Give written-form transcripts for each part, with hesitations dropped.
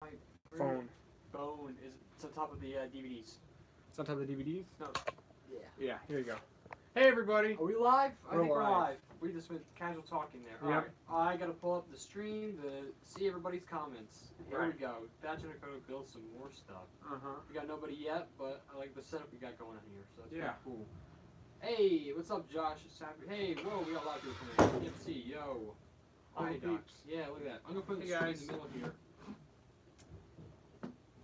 My Phone. phone is it's on top of the DVDs. It's on top of the DVDs? No. Yeah. Yeah, here you go. Hey, everybody. Are we live? I think we're live. live. We just went casual talking there. Yep. Alright. I gotta pull up the stream to see everybody's comments. Here Right. we go. Thatch and Okoto build some more stuff. Uh-huh. We got nobody yet, but I like the setup we got going on here, so that's Yeah. pretty cool. Hey, what's up, Josh? It's happy. Hey, whoa, we got a lot of people coming in. You can see, yo. Hi, Hello, Doc. peeps. Yeah, look at that. I'm gonna put the Hey, screen in guys. the middle here.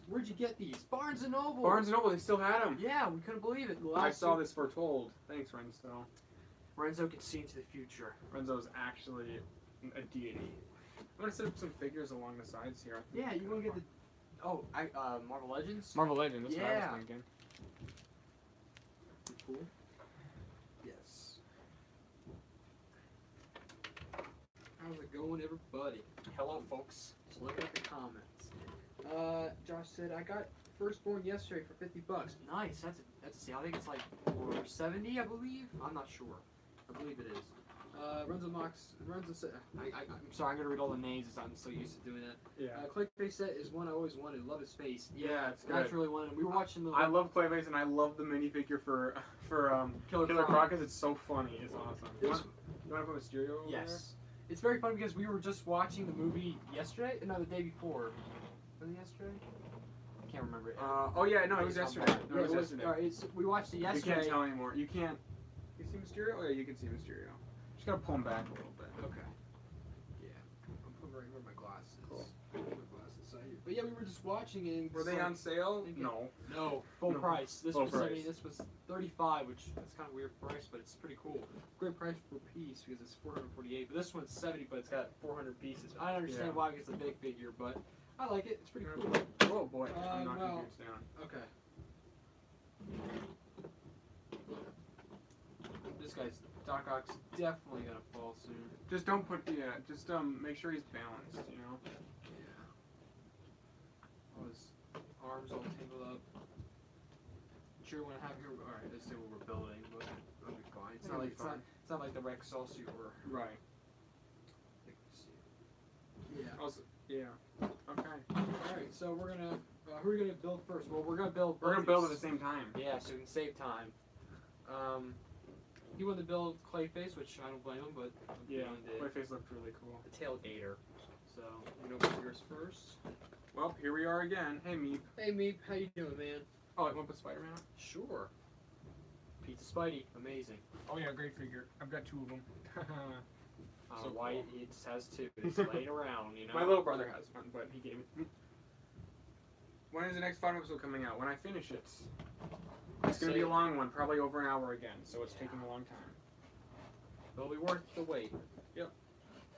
Where'd you get these? Barnes and Noble. Barnes & Noble, they still had them. Yeah, we couldn't believe it. I saw this foretold. Thanks, Renzo. Renzo can see into the future. Renzo's actually a deity. I'm gonna set up some figures along the sides here. Yeah, you want to get the... Oh, Marvel Legends? Marvel Legends, that's what I Yeah. was thinking. Cool. Yes. How's it going, everybody? Hello, folks. Let's look at the comments. Josh said, I got Firstborn yesterday for $50. Nice. That's a sale. I think it's like for 70, I believe. I'm not sure. I believe it is. Renzo said, I'm sorry, I'm gonna read all the names. I'm so used to doing that. Yeah. Clayface set is one I always wanted. Love his face. Yeah, it's That's good. really one. We were watching the. I love Clayface and I love the minifigure for Killer Killer Croc. Croc because it's so funny. It's awesome. You This- want to put Mysterio over there? Yes. It's very fun because we were just watching the movie yesterday. No, the day before. Was it yesterday? I can't remember. Oh yeah, no, it was yesterday. No, it was yesterday. Alright, we watched it You yesterday. can't tell anymore. You can't. You see Mysterio? Oh yeah, you can see Mysterio. Just gotta pull him back a little bit. Okay. Yeah. I'm putting right where my glasses. Cool. My glasses right here. But yeah, we were just watching it. And Were they like- on sale? Maybe- No. No, full No. price. This Full was price. 70, this was 35, which that's kind of weird price, but it's pretty cool. Great price per piece because it's 448. But this one's 70, but it's got 400 pieces. I understand Yeah. why it's a big figure, but I like it. It's pretty cool. Oh boy, I'm knocking well- dudes down. Okay. This guy's Doc Ock's definitely gonna fall soon. Just don't put the. Just make sure he's balanced. You know. Yeah. All his arms all tangled up. Sure, you want to have here. All right, let's see what we're building, but that'll be fine. It's It'll not be like fine. it's not like the Rexall suit or. Right. Yeah. Also, yeah. Okay. All right, so we're gonna. Who are we gonna build first? Well, we're gonna build. We're gonna both build at these. the same time. Yeah, so we can save time. He wanted to build Clayface, which I don't blame him, but Yeah. he My face looked really cool. the Tailgater. So we're gonna go yours first. Well, here we are again. Hey, Meep. Hey Meep, how you doing, man? Oh, I want to put Spider-Man on? Sure. Pizza Spidey, amazing. Oh yeah, great figure. I've got two of them. So Why cool. he just has two. It's laying around, you know. My little brother has one, but he gave it. When is the next final episode coming out? When I finish it. It's gonna be a long one, probably over an hour again, so it's taking a long time. It'll be worth the wait. Yep.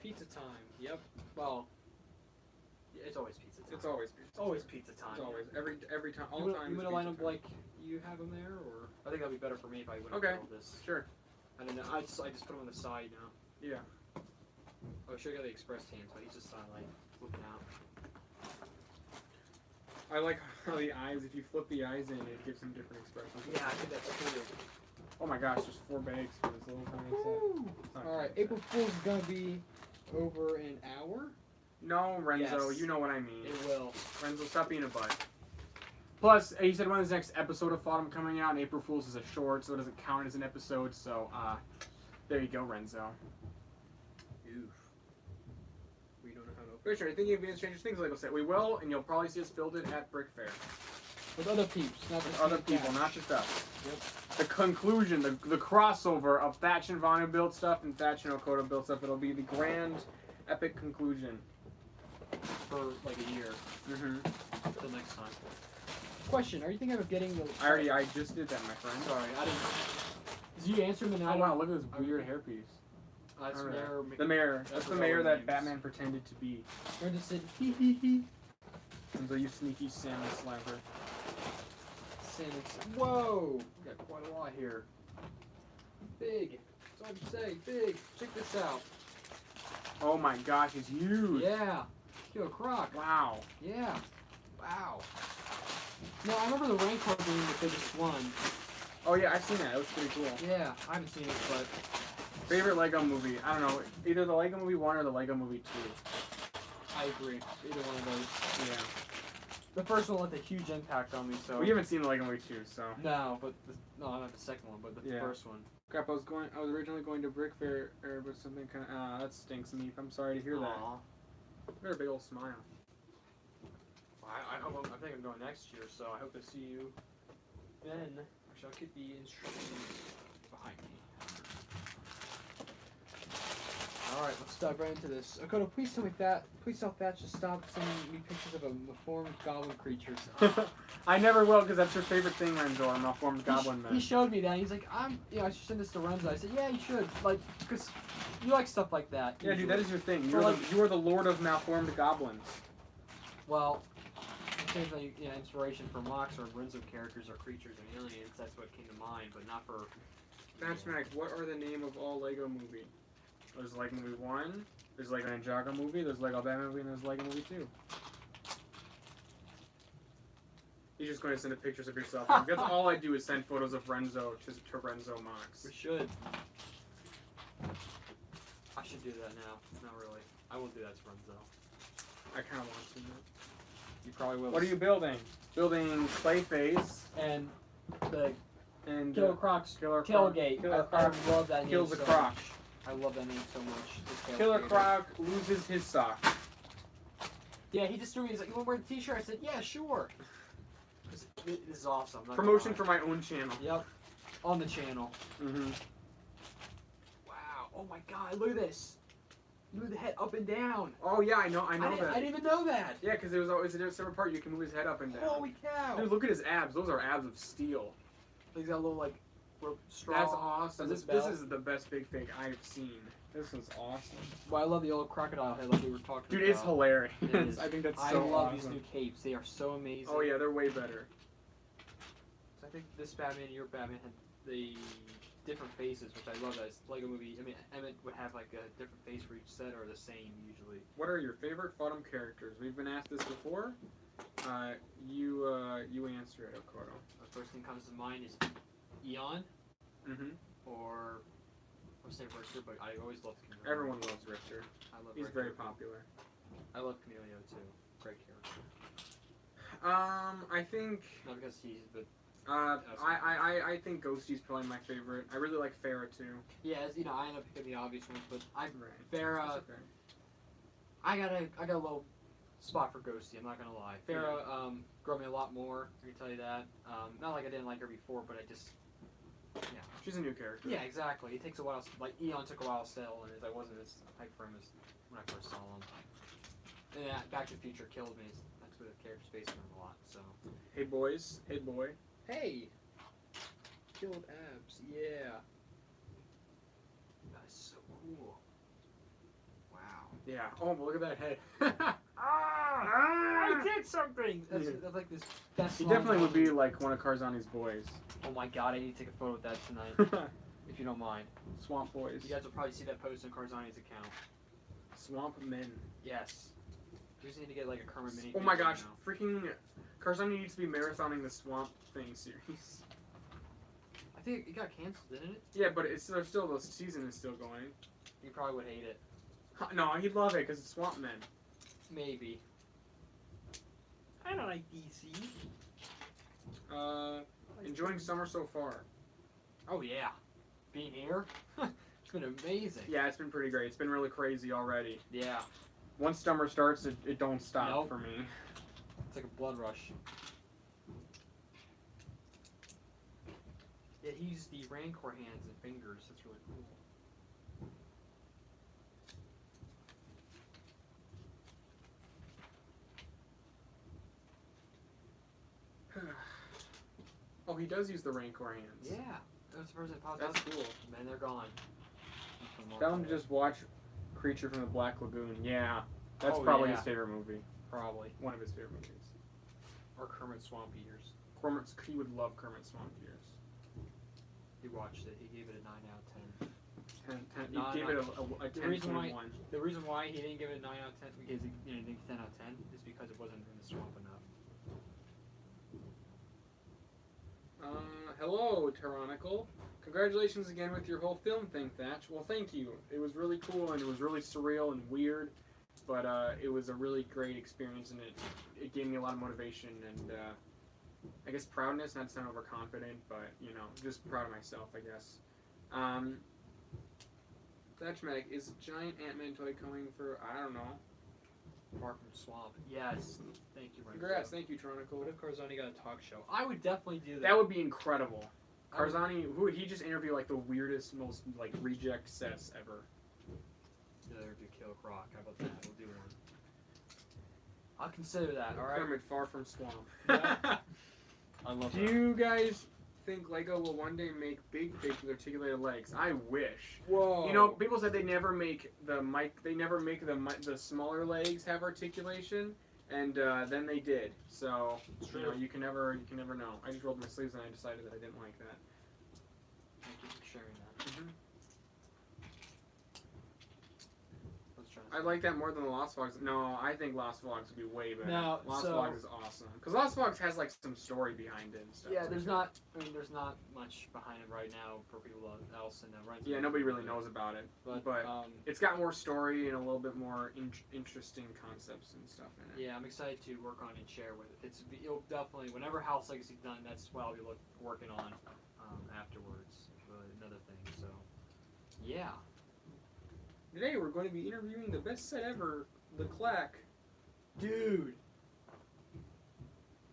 Pizza time. Yep. Well, yeah, it's always pizza time. It's always It's always pizza time. It's always every time. All You the wanna- time. You it's want to line pizza up time. like you have them there, or I think that'd be better for me if I went Okay. and build this. Sure. I don't know. I just put them on the side now. Yeah. Oh, I should have got the express hands, but he's just like flipping out. I like how the eyes. If you flip the eyes in, it gives them different expressions. Yeah, I think that's cool. Oh my gosh, there's 4 bags for this little tiny Woo! set. It's not All right, a tiny April Fool's is gonna be over an hour. set. No, Renzo, Yes. you know what I mean. It will. Renzo, stop being a butt. Plus, he said when is the next episode of Autumn coming out, and April Fool's is a short, so it doesn't count as an episode, so, there you go, Renzo. Oof. We don't know how to open Pretty sure, I think you'll be in Stranger Things Lego set. We will, and you'll probably see us build it at Brick Fair. with other peeps, not With just other me and people, Thatch. not just us. Yep. The conclusion, the crossover of Thatch and Vanu build stuff and Thatch and Okoto build stuff, it'll be the grand, epic conclusion. For like a year Mm-hmm. until next time. Question: are you thinking of getting the? I just did that, my friend. Sorry, I didn't. Did you answer him? And Oh wow, look at this weird hairpiece. That's Alright. Mayor. The mayor. That's the mayor that names. Batman pretended to be. Or just said hee hee hee. And so you sneaky salmon slapper. Sentence. Whoa! We got quite a lot here. Big. That's all I can say. Big. Check this out. Oh my gosh, it's huge. Yeah. Killer Croc. Wow. Yeah. Wow. No, I remember the Rancor being the biggest one. Oh yeah, I've seen that. It was pretty cool. Yeah, I haven't seen it, but Favorite Lego movie? I don't know. Either the Lego Movie 1 or the Lego Movie 2. I agree. Either one of those. Yeah. The first one left a huge impact on me. So Well, you haven't seen the Lego Movie 2, so. no, but not the second one, but the Yeah. first one. Crap, I was originally going to Brick Fair, but something kind of, that stinks, Meep. I'm sorry to hear that. Aw. You got a big old smile. I hope I think I'm going next year, so I hope to see you then. Actually, I'll keep the instructions behind me. Alright, let's dive right into this. Okoto, please tell Thatch to stop sending me pictures of a malformed goblin creatures. I never will, because that's your favorite thing, Renzo, a malformed goblin man. He showed me that, and he's like, I should send this to Renzo. I said, yeah, you should. Like, because you like stuff like that. Yeah, dude, that is your thing. Well, You are the lord of malformed goblins. Well, it seems like, inspiration for mocks or Renzo characters or creatures and aliens. That's what came to mind, but not for... Thatch Mac, what are the name of all Lego movie? There's Lego Movie 1, there's Lego Ninjago movie, there's Lego Batman movie, and there's Lego Movie 2. You're just going to send pictures of yourself. That's all I do is send photos of Renzo to Renzo Mox. We should. I should do that now. Not really. I won't do that to Renzo. I kind of want to. You probably will. What are you building? Building Clayface And the and Killer Croc's Killer Croc. tailgate. Killer I Croc love that name kills a so croc. much. I love that name so much. The Killer tailgater. Croc loses his sock. Yeah, he just threw me. He's like, you want to wear the t-shirt? I said, yeah, sure. This is awesome. Not Promotion gonna for my own channel. lie. Yep. On the channel. Mm-hmm. Wow. Oh my god, look at this. Move the head up and down. Oh yeah, I know I that. didn't even know that. Yeah, because it was always a separate part. You can move his head up and down. Holy cow. Dude, look at his abs. Those are abs of steel. He's got a little, like, rope straw. That's awesome. This This bell. is the best big fig I've seen. This is awesome. Well, I love the old crocodile head like we were talking Dude, about. it's hilarious. It is. I think that's I so love awesome. these new capes. They are so amazing. Oh yeah, they're way better. So I think this Batman and your Batman had the different faces, which I love. That Lego movie. I mean, Emmett would have like a different face for each set, or the same usually. What are your favorite Fodom characters? We've been asked this before. You answer it, Okoto. The first thing comes to mind is Eon, Mm-hmm. or I would say Richter, but I always loved Chameleon. Everyone loves Richter. I love He's Richter. very popular. I love Chameleon too. Great character. I think Not because he's, but I think Ghosty's probably my favorite. I really like Farah too. yeah, as, I end up picking the obvious ones, but Right. Farah. That's okay. I got a little spot for Ghosty. I'm not gonna lie. Farah grew on me a lot more. I can tell you that. Not like I didn't like her before, but I just She's a new character. yeah, exactly. It takes a while. Like Eon took a while to settle, and I wasn't as hyped for him as when I first saw him. And yeah, Back to the Future killed me. That's what the character's based on a lot. So Hey boys. Hey boy. hey, killed abs. Yeah, that's so cool. Wow. Yeah. Oh, but look at that head. I did something. That's like this best. He line definitely would be ever. like one of Karzani's boys. Oh my god, I need to take a photo with that tonight, if you don't mind. Swamp boys. You guys will probably see that post on Karzani's account. Swamp men. Yes. We just need to get like a Kermit mini. Oh my gosh, freaking Karzani needs to be marathoning the Swamp Thing series. I think it got canceled, didn't it? Yeah, but the season is still going. You probably would hate it. No, he'd love it because it's Swamp Men. Maybe. I don't like DC. Enjoying summer so far. Oh yeah. Being here? It's been amazing. Yeah, it's been pretty great. It's been really crazy already. Yeah. Once summer starts, it don't stop Nope. for me. It's like a blood rush. Yeah, he used the Rancor hands and fingers. That's really cool. Oh, he does use the Rancor hands. Yeah. That was the first I popped That's up. cool. Man, they're gone. Tell him to just watch Creature from the Black Lagoon. Yeah. That's Oh, probably yeah. his favorite movie. Probably. One of his favorite movies. Or Kermit Swamp Eaters. He would love Kermit Swamp Eaters. He watched it. He gave it a 9 out of 10. 10, No, you gave no. it a The 10 reason why- 21. The reason why he didn't give it a 9 out of 10 because he didn't think 10 out of 10 is because it wasn't in the swamp enough. Hello, Tyrannical. Congratulations again with your whole film thing, Thatch. Well, thank you. It was really cool and it was really surreal and weird. but it was a really great experience, and it gave me a lot of motivation and I guess proudness. Not to sound overconfident, but just proud of myself, I guess. Thatch Medic, is giant Ant-Man toy coming for, I don't know. Far from Swamp. Yes. Thank you, Renzo. Congrats, thank you, Tronicle. What if Carzani got a talk show? I would definitely do that. That would be incredible. Carzani, he just interviewed like the weirdest, most like reject sets ever. The other do Kill Croc. How about that? We'll do one. I'll consider that. All right. Kermit, Far from Swamp. Yeah. I love Do that. you guys think Lego will one day make big figs with articulated legs? I wish. Whoa. People said they never make the smaller legs have articulation, and then they did. So you can never know. I just rolled my sleeves and I decided that I didn't like that. Thank you for sharing that. Mm-hmm. Let's try. I like that more than the Lost Vlogs. No, I think Lost Vlogs would be way better. Now, Lost so- Vlogs is awesome because Lost Vlogs has like some story behind it and stuff. Yeah, there's not much behind it right now for people else in the Renzo. Yeah, nobody really knows about it, but it's got more story and a little bit more interesting concepts and stuff in it. Yeah, I'm excited to work on and share with it. It'll definitely, whenever House Legacy's done, that's what I'll be working on afterwards. Another thing, so yeah. Today we're going to be interviewing the best set ever, the Clack. Dude,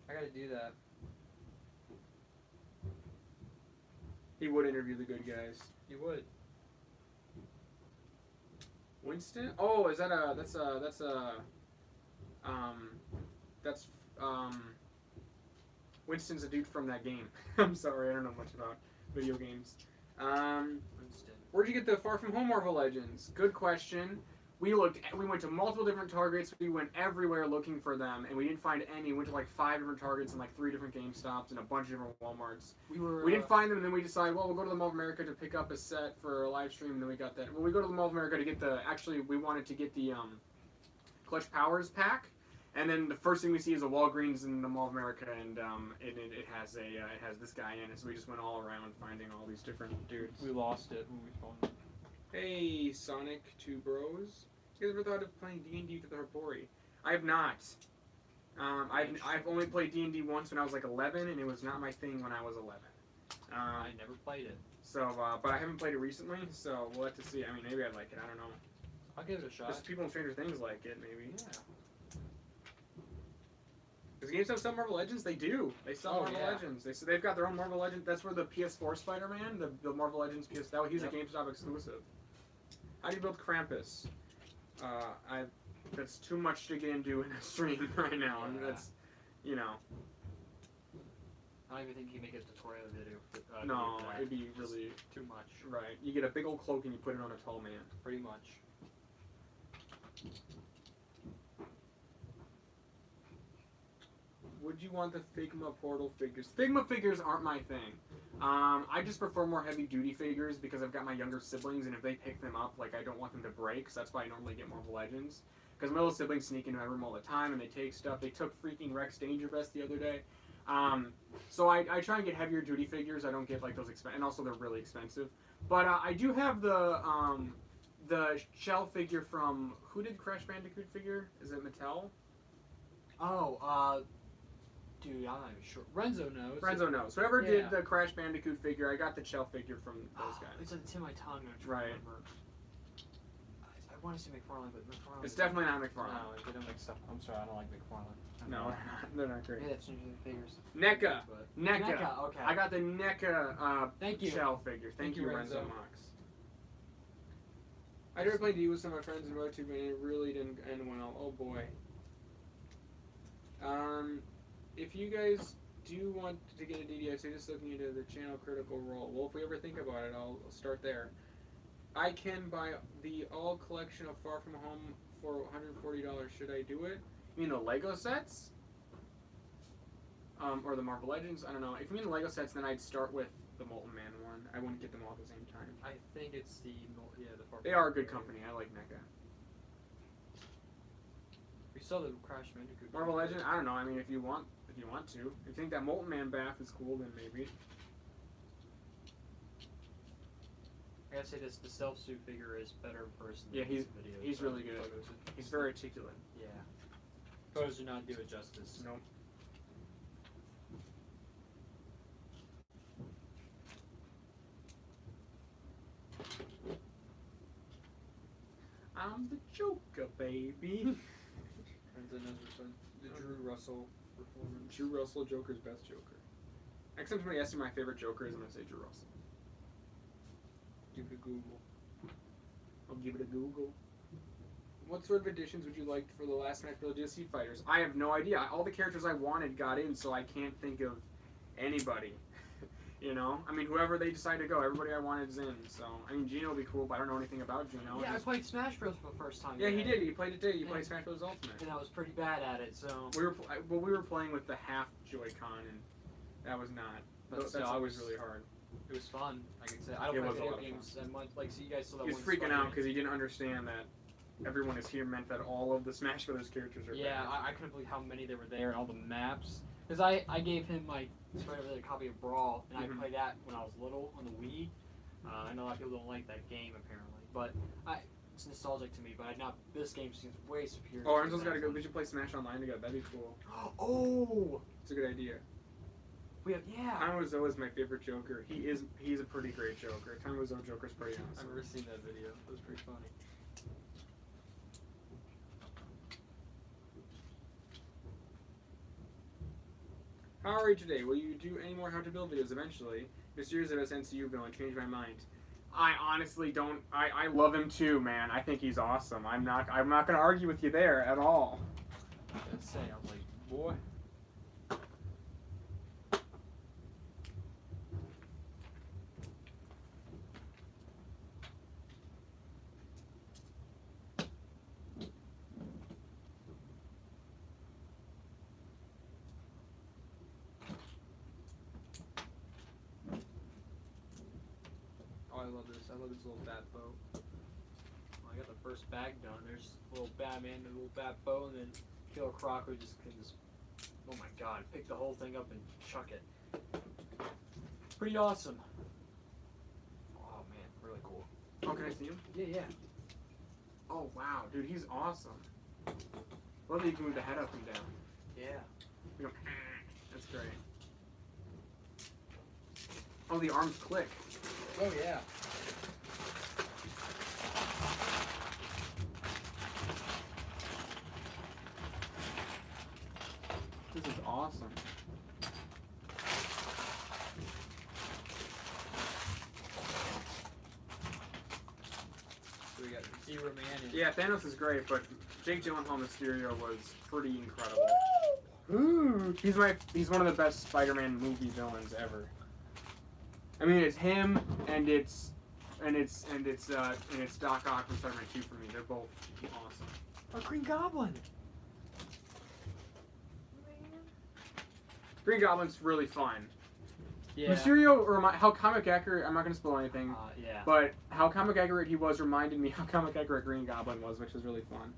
I gotta do that. He would interview the good guys. You would. Winston? Oh, is that Winston's a dude from that game. I'm sorry, I don't know much about video games. Winston. Where'd you get the Far From Home Marvel Legends? Good question. We went to multiple different Targets. We went everywhere looking for them, and we didn't find any. We went to like 5 different Targets and like 3 different GameStops and a bunch of different Walmarts. We didn't find them, and then we decided, well, we'll go to the Mall of America to pick up a set for a live stream, and then we got that. Well, we go to the Mall of America to get we wanted to get the Clutch Powers pack, and then the first thing we see is a Walgreens in the Mall of America, and it has this guy in it, so we just went all around finding all these different dudes. We lost it when we found it. Hey, Sonic 2 Bros. You guys ever thought of playing D&D with the Harbori? I have not. I've only played D&D once when I was like 11, and it was not my thing when I was 11. I never played it. So, but I haven't played it recently, so we'll have to see. I mean, maybe I'd like it. I don't know. I'll give it a shot. Just people in Stranger Things like it, maybe. Yeah. Does GameStop sell Marvel Legends? They do. They sell Marvel Legends. They've got their own Marvel Legends. That's where the PS4 Spider-Man, the Marvel Legends he's a GameStop exclusive. How do you build Krampus? That's too much to get into in a stream right now. Yeah. I mean, that's, I don't even think you can make a tutorial video. no, it'd be really too much. right. You get a big old cloak and you put it on a tall man. Pretty much. Would you want the Figma Portal figures? Figma figures aren't my thing. I just prefer more heavy-duty figures because I've got my younger siblings, and if they pick them up, like, I don't want them to break, so that's why I normally get Marvel Legends. Because my little siblings sneak into my room all the time, and they take stuff. They took freaking Rex Danger Vest the other day. So I try and get heavier-duty figures. I don't get, like, those expensive, and also they're really expensive. But I do have the shell figure from, who did Crash Bandicoot figure? Is it Mattel? Oh, dude, I'm not even sure. Renzo knows. Renzo knows. Whoever did the Crash Bandicoot figure, I got the shell figure from those guys. It's on the tip of my tongue. I'm trying to remember. I want to say McFarlane, but McFarlane. It's definitely not McFarlane. No, they don't make stuff. I'm sorry, I don't like McFarlane. No, they're not great. Yeah, that's Stranger Figures. NECA. But- NECA. Okay. I got the NECA Thank you. shell figure. Thank you, Renzo Renzo. Mox. I tried playing D with some of my friends in RoTube, and it really didn't end well. Oh boy. If you guys do want to get a DD, I'd say just looking into the channel Critical Role. Well, if we ever think about it, I'll start there. I can buy the all collection of Far From Home for $140. Should I do it? You mean the Lego sets? Or the Marvel Legends? I don't know. If you mean the Lego sets, then I'd start with the Molten Man one. I wouldn't get them all at the same time. I think it's the Far They are a good company. I like NECA. We saw the Crash Bandicoot. Marvel Legend? I don't know. I mean, if you want to. If you think that Molten Man bath is cool, then maybe. I gotta say this: the self-suit figure is better in person. Yeah, than in video. he's really good. He's very articulate. Yeah. Photos do not do it justice. Nope. I'm the Joker, baby. And then the Drew Russell performance. Drew Russell, Joker's best Joker. Next time somebody asks me my favorite Joker is, I'm gonna say Drew Russell. Give it a Google. I'll give it a Google. What sort of additions would you like for the last Smash Bros. DLC fighters? I have no idea. All the characters I wanted got in, so I can't think of anybody. You know? I mean, whoever they decide to go, everybody I wanted is in. So, I mean, Gino would be cool, but I don't know anything about Gino. Yeah, I played Smash Bros for the first time. Yeah, he today. did. He played it today. He played Smash Bros. Ultimate. And I was pretty bad at it, so. We were playing with the half Joy-Con, and that was not. But That's always was really hard. It was fun. I can say I don't It play was a video lot of games that much. Like, so you guys saw that He was one freaking out Spider-Man. because he didn't understand that everyone is here meant that all of the Smash Bros. Characters are Yeah, there. I couldn't believe how many there were there and all the maps. Because I gave him my a copy of Brawl, and Mhm. I played that when I was little on the Wii. I know a lot of people don't like that game apparently, but it's nostalgic to me. But this game seems way superior. Oh, to Enzo's got to that go. one. We should play Smash Online together. That'd be cool. Oh, It's a good idea. we have Tamozo is my favorite Joker. He's a pretty great Joker. Tamozo Joker's pretty I've awesome. never seen that video. It was pretty funny. How are you today? Will you do any more how to build videos eventually? Mysterious of SNCU villain changed my mind. I honestly don't. I love him too, man. I think he's awesome. I'm not gonna argue with you there at all. Let's say, I was like, boy. Oh, I love this. I love this little bat boat. I got the first bag done. There's little Batman, the little Bat Bow, and then Killer Croc who just can just, oh my god, pick the whole thing up and chuck it. Pretty awesome. Oh man, really cool. Oh, can I see him? Yeah. Oh wow, dude, he's awesome. Love that you can move the head up and down. Yeah. You go, that's great. Oh, the arms click. Oh yeah. This is awesome. So we got Zero Man and Yeah, Thanos is great, but Jake Gyllenhaal Mysterio was pretty incredible. He's one of the best Spider-Man movie villains ever. I mean, it's him and it's Doc Ock from Spider-Man 2 for me. They're both awesome. Or Green Goblin. Green Goblin's really fun. Yeah. Mysterio, how comic accurate, I'm not going to spoil anything, Yeah. but how comic accurate he was reminded me how comic accurate Green Goblin was, which was really fun.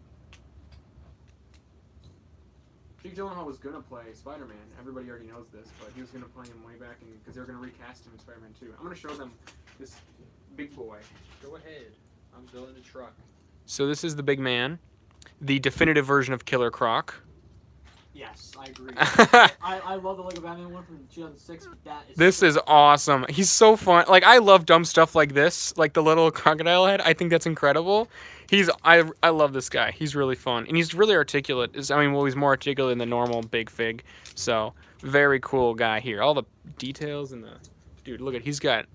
Jake Gyllenhaal was going to play Spider-Man. Everybody already knows this, but he was going to play him way back because they were going to recast him in Spider-Man 2. I'm going to show them this big boy. go ahead. I'm building a truck. So this is the big man, the definitive version of Killer Croc. Yes, I agree. I love the Lego Batman one from 2006, but that is. This is awesome. He's so fun. Like, I love dumb stuff like this, like the little crocodile head. I think that's incredible. I love this guy. He's really fun, and he's really articulate. He's more articulate than the normal Big Fig. So, very cool guy here. All the details and dude, look at he's got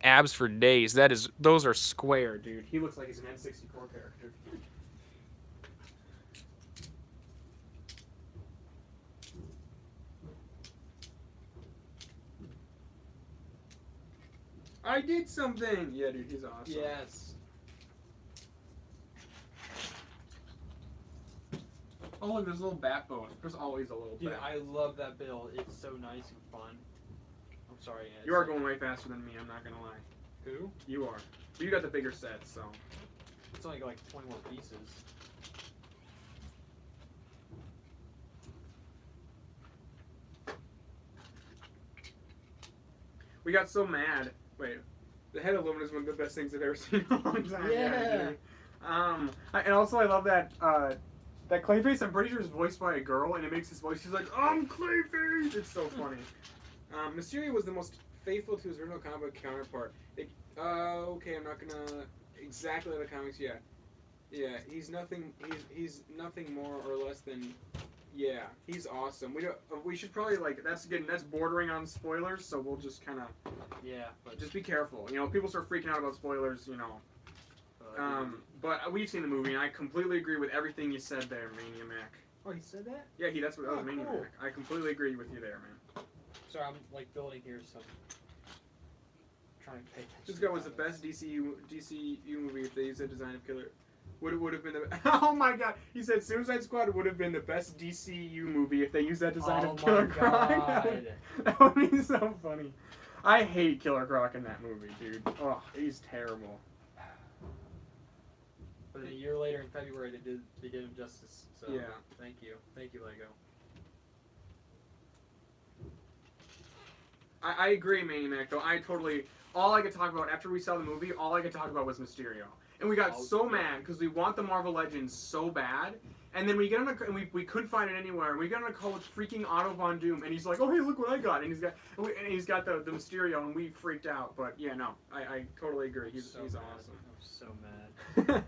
abs for days. Those are square, dude. He looks like he's an N64 character. I did something! Yeah, dude, he's awesome. Yes. Oh, look, there's a little bat boat. There's always a little Dude, bat. I love that build. It's so nice and fun. I'm sorry, Ed. You are going way faster than me, I'm not gonna lie. Who? You are. But you got the bigger set, so. It's only like 20 more pieces. We got so mad. Wait. The head aluminum is one of the best things I've ever seen in a long time. Yeah. Dude. And also I love that that Clayface. I'm pretty sure is voiced by a girl, and it makes his voice. She's like, "I'm Clayface." It's so funny. Mysterio was the most faithful to his original comic counterpart. Okay, I'm not gonna exactly like the comics. Yeah, he's nothing. He's nothing more or less than. Yeah, he's awesome. We should probably that's bordering on spoilers. So we'll just kind of. Yeah, but Just be careful. You know, people start freaking out about spoilers. You know. But we've seen the movie, and I completely agree with everything you said there, Mania Mac. oh, he said that? Yeah, that was Mania cool. Mac. I completely agree with you there, man. Sorry, I'm like building here some. Trying to pay attention. This guy was the best DCU movie if they used the design of Killer. Would have been the. Oh my God! He said Suicide Squad would have been the best DCU movie if they used that design of Killer Croc. That would be so funny. I hate Killer Croc in that movie, dude. Oh, he's terrible. But a year later in February, they did him justice. So Yeah. Thank you, Lego. I agree, Maniac, though. All I could talk about after we saw the movie, all I could talk about was Mysterio. And we got so mad because we want the Marvel Legends so bad. And then we get on and we couldn't find it anywhere. And we got on a call with freaking Otto Von Doom, and he's like, "Oh hey, look what I got!" And he's got the Mysterio, and we freaked out. But yeah, no, I totally agree. He's awesome. I'm so mad.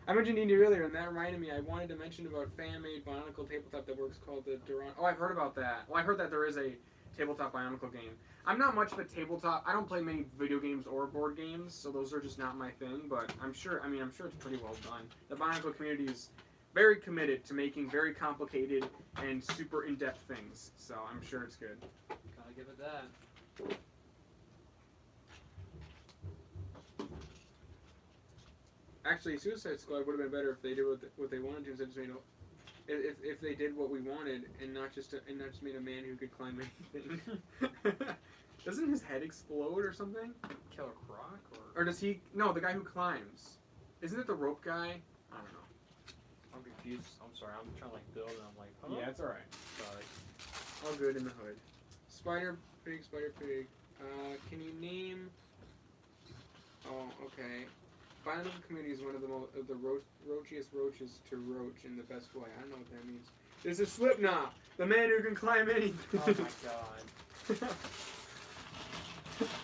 I mentioned Indy earlier, and that reminded me. I wanted to mention about fan-made Bionicle tabletop that works called the Duran. Oh, I've heard about that. Well, I heard that there is a tabletop Bionicle game. I'm not much of a tabletop. I don't play many video games or board games, so those are just not my thing. But I'm sure it's pretty well done. The Bionicle community is very committed to making very complicated and super in-depth things, so I'm sure it's good. Gotta give it that. Actually, Suicide Squad would have been better if they did what they wanted to instead of if they did what we wanted and not just made a man who could climb anything. Doesn't his head explode or something? Killer Croc Or does he? No, the guy who climbs. Isn't it the rope guy? I don't know. I'm confused. I'm sorry. I'm trying to build, and I'm like, huh? Yeah, it's all right. Sorry. All good in the hood. Spider Pig. Can you name? Oh, okay. Bionicle community is one of the roachiest roaches to roach in the best way. I don't know what that means. This is Slipknot, the man who can climb anything. Oh my God.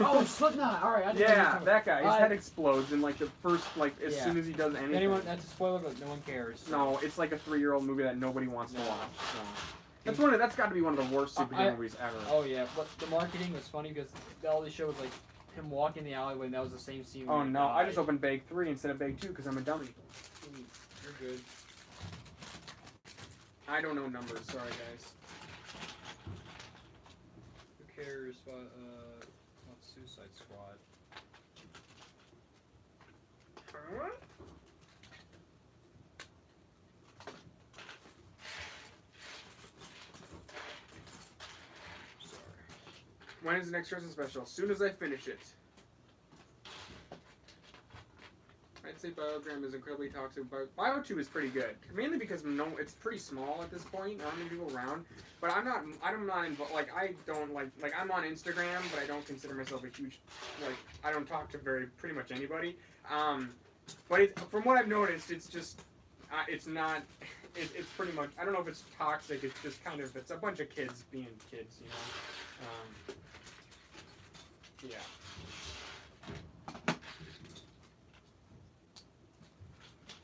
Oh, Slipknot. All right. I Yeah, that guy. His head explodes in like the first, as Yeah. soon as he does anything. That's a spoiler, but no one cares. No, it's like a 3-year-old movie that nobody wants to No. watch. So. That's got to be one of the worst superhero movies ever. Oh yeah, but the marketing was funny because all they showed was like him walking the alleyway, and that was the same scene. Oh when he no! I died. just opened Bag 3 instead of Bag 2 because I'm a dummy. You're good. I don't know numbers. Sorry, guys. Who cares? About Suicide Squad. When is the next Christmas special? As soon as I finish it. I'd say Biogram is incredibly toxic. BioTube is pretty good, mainly because it's pretty small at this point. Not many people around, but I'm not involved. Like I don't like I'm on Instagram, but I don't consider myself a huge I don't talk to pretty much anybody. But from what I've noticed, it's just it's not. It's pretty much. I don't know if it's toxic. It's just kind of. It's a bunch of kids being kids, you know. Yeah.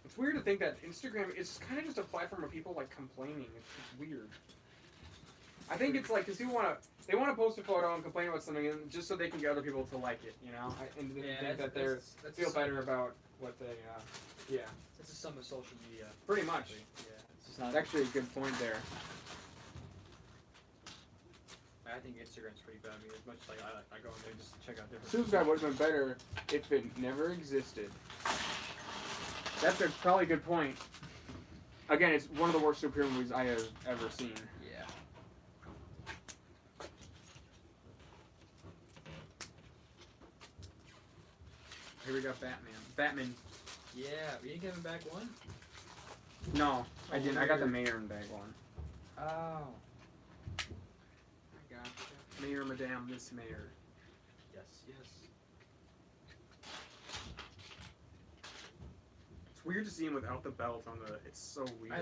It's weird to think that Instagram is kind of just a platform of people complaining. It's weird. I think it's because people they want to post a photo and complain about something just so they can get other people to like it, you know, and think that they feel better about what they. Yeah. This is some of social media. Pretty much. Yeah. It's just not. That's actually a good point there. I think Instagram's pretty bad. I mean, as much as I go in there just to check out different. Suicide would have been better if it never existed. That's probably a good point. Again, it's one of the worst superhero movies I have ever seen. Yeah. Here we got Batman. Yeah, we didn't give him back one? No, I didn't. I got the mayor in bag 1. Oh. I got Mayor Madame, Miss Mayor. Yes, yes. weird to see him without the belt on the. It's so weird.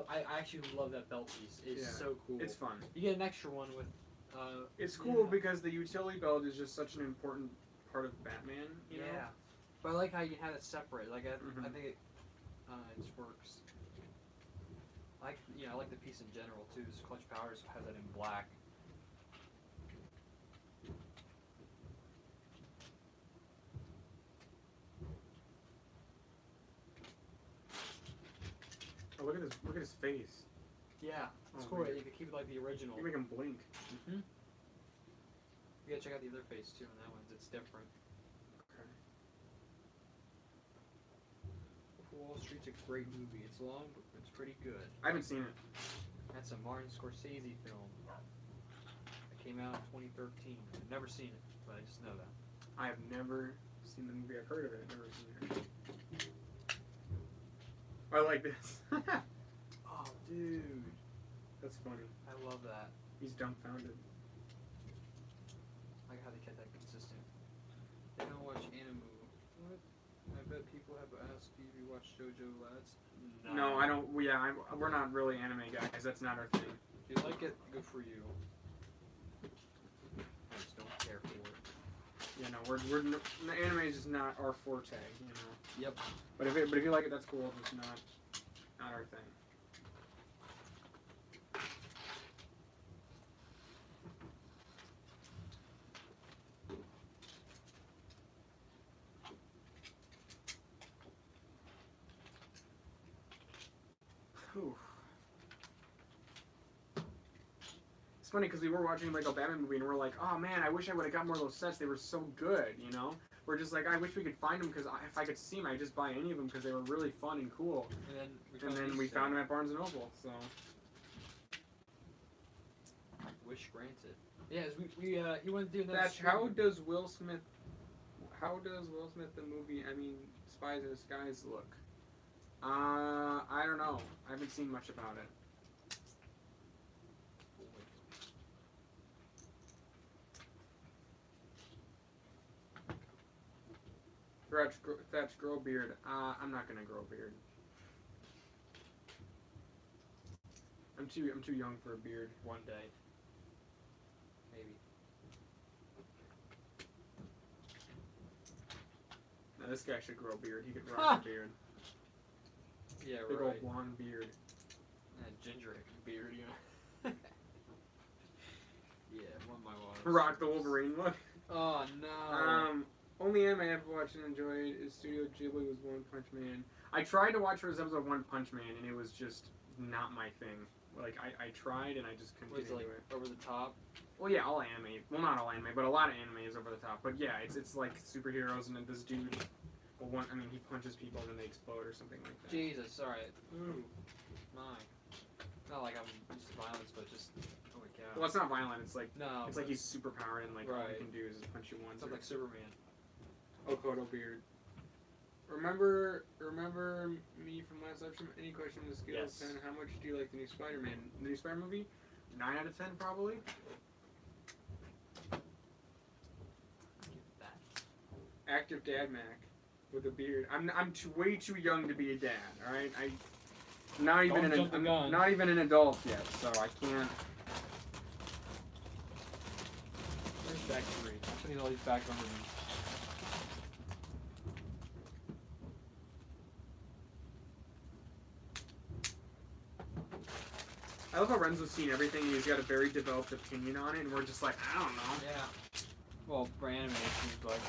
I actually love that belt piece. It's Yeah. so cool. It's fun. You get an extra one with. It's cool yeah. because the utility belt is just such an important part of Batman. You know? Yeah. But I like how you have it separate. Like I Mhm. think it just works. I like the piece in general too. This Clutch Powers has it in black. Oh, look at this! Look at his face. Yeah, it's Oh, cool. weird. You can keep it like the original. You make him blink. You gotta check out the other face too on that one. It's different. Okay. Wall Street's a great movie. It's long, but it's pretty good. I haven't seen it. That's a Martin Scorsese film. It came out in 2013. I've never seen it, but I just know that. I have never seen the movie. I've heard of it. I've never seen it. I like this. Oh, dude. That's funny. I love that. He's dumbfounded. I like how they kept that consistent. They don't watch anime. What? I bet people have asked you if you watch JoJo Lads. No, I don't. Yeah, we're not really anime guys. That's not our thing. If you like it, good for you. I just don't care for it. You know, anime is just not our forte. You know. Yep. But if you like it, that's cool. If it's not our thing. Whew. It's funny because we were watching like a Batman movie and we're like, oh man, I wish I would have got more of those sets. They were so good, you know. We're just like, I wish we could find them because if I could see them, I'd just buy any of them because they were really fun and cool. And then we found them at Barnes & Noble, so. Wish granted. Yeah, he went to do another. Thatch, stream. how does Will Smith the movie, Spies in Disguise look? I don't know. I haven't seen much about it. Thatch, grow a beard. I'm not gonna grow a beard. I'm too young for a beard. One day. Maybe. Now this guy should grow a beard. He could rock a beard. Yeah, Big right. old blonde beard. And ginger beard, you know. Yeah, one of my wives. Rock the Wolverine look. Oh no. Only anime I've watched and enjoyed is Studio Ghibli was One Punch Man. I tried to watch first episode of One Punch Man and it was just not my thing. Like I tried and I just couldn't Was get it into like it. over the top? Well, yeah, all anime. Well, not all anime, but a lot of anime is over the top. But yeah, it's like superheroes and then this dude. Well, he punches people and then they explode or something like that. Jesus, alright. Ooh, my. Not like I'm used to violence, but just holy cow. Well, it's not violent. It's like No. it's like he's super powered and like all he Right. can do is just punch you once. Sounds like Superman. Okoto beard. Remember me from last episode? Any question on the scale Yes. of 10? How much do you like the new Spider-Man? The new Spider movie? 9 out of 10 probably. I'll give it that. Active dad Mac with a beard. I'm way too young to be a dad. All right, I'm not even Don't jump the gun. not even an adult yet, so I can't. Where's back 3? I'm putting all these back under me. I love how Renzo's seen everything and he's got a very developed opinion on it, and we're just like, I don't know. Yeah. Well, for anime, it seems like.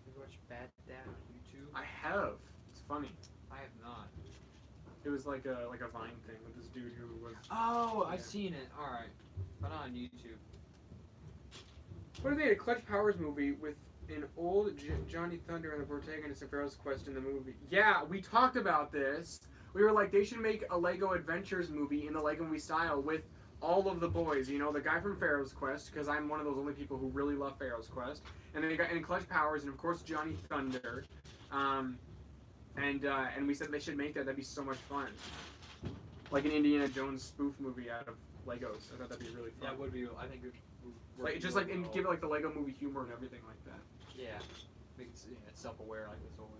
You watch Bad Dad on YouTube? I have. It's funny. I have not. It was like a Vine thing with this dude who was. Oh, Yeah. I've seen it. Alright. But not on YouTube. What if they had a Clutch Powers movie with an old Johnny Thunder and the protagonist of Pharaoh's Quest in the movie? Yeah, we talked about this. We were like, they should make a Lego Adventures movie in the Lego movie style with all of the boys. You know, the guy from Pharaoh's Quest, because I'm one of those only people who really love Pharaoh's Quest. And then they got in Clutch Powers, and of course Johnny Thunder. And we said they should make that. That'd be so much fun. like an Indiana Jones spoof movie out of Legos. I thought that'd be really fun. That would be. I think it would work Like just really like and well. give it like the Lego movie humor and everything like that. Yeah, make it, it's self-aware like this always is.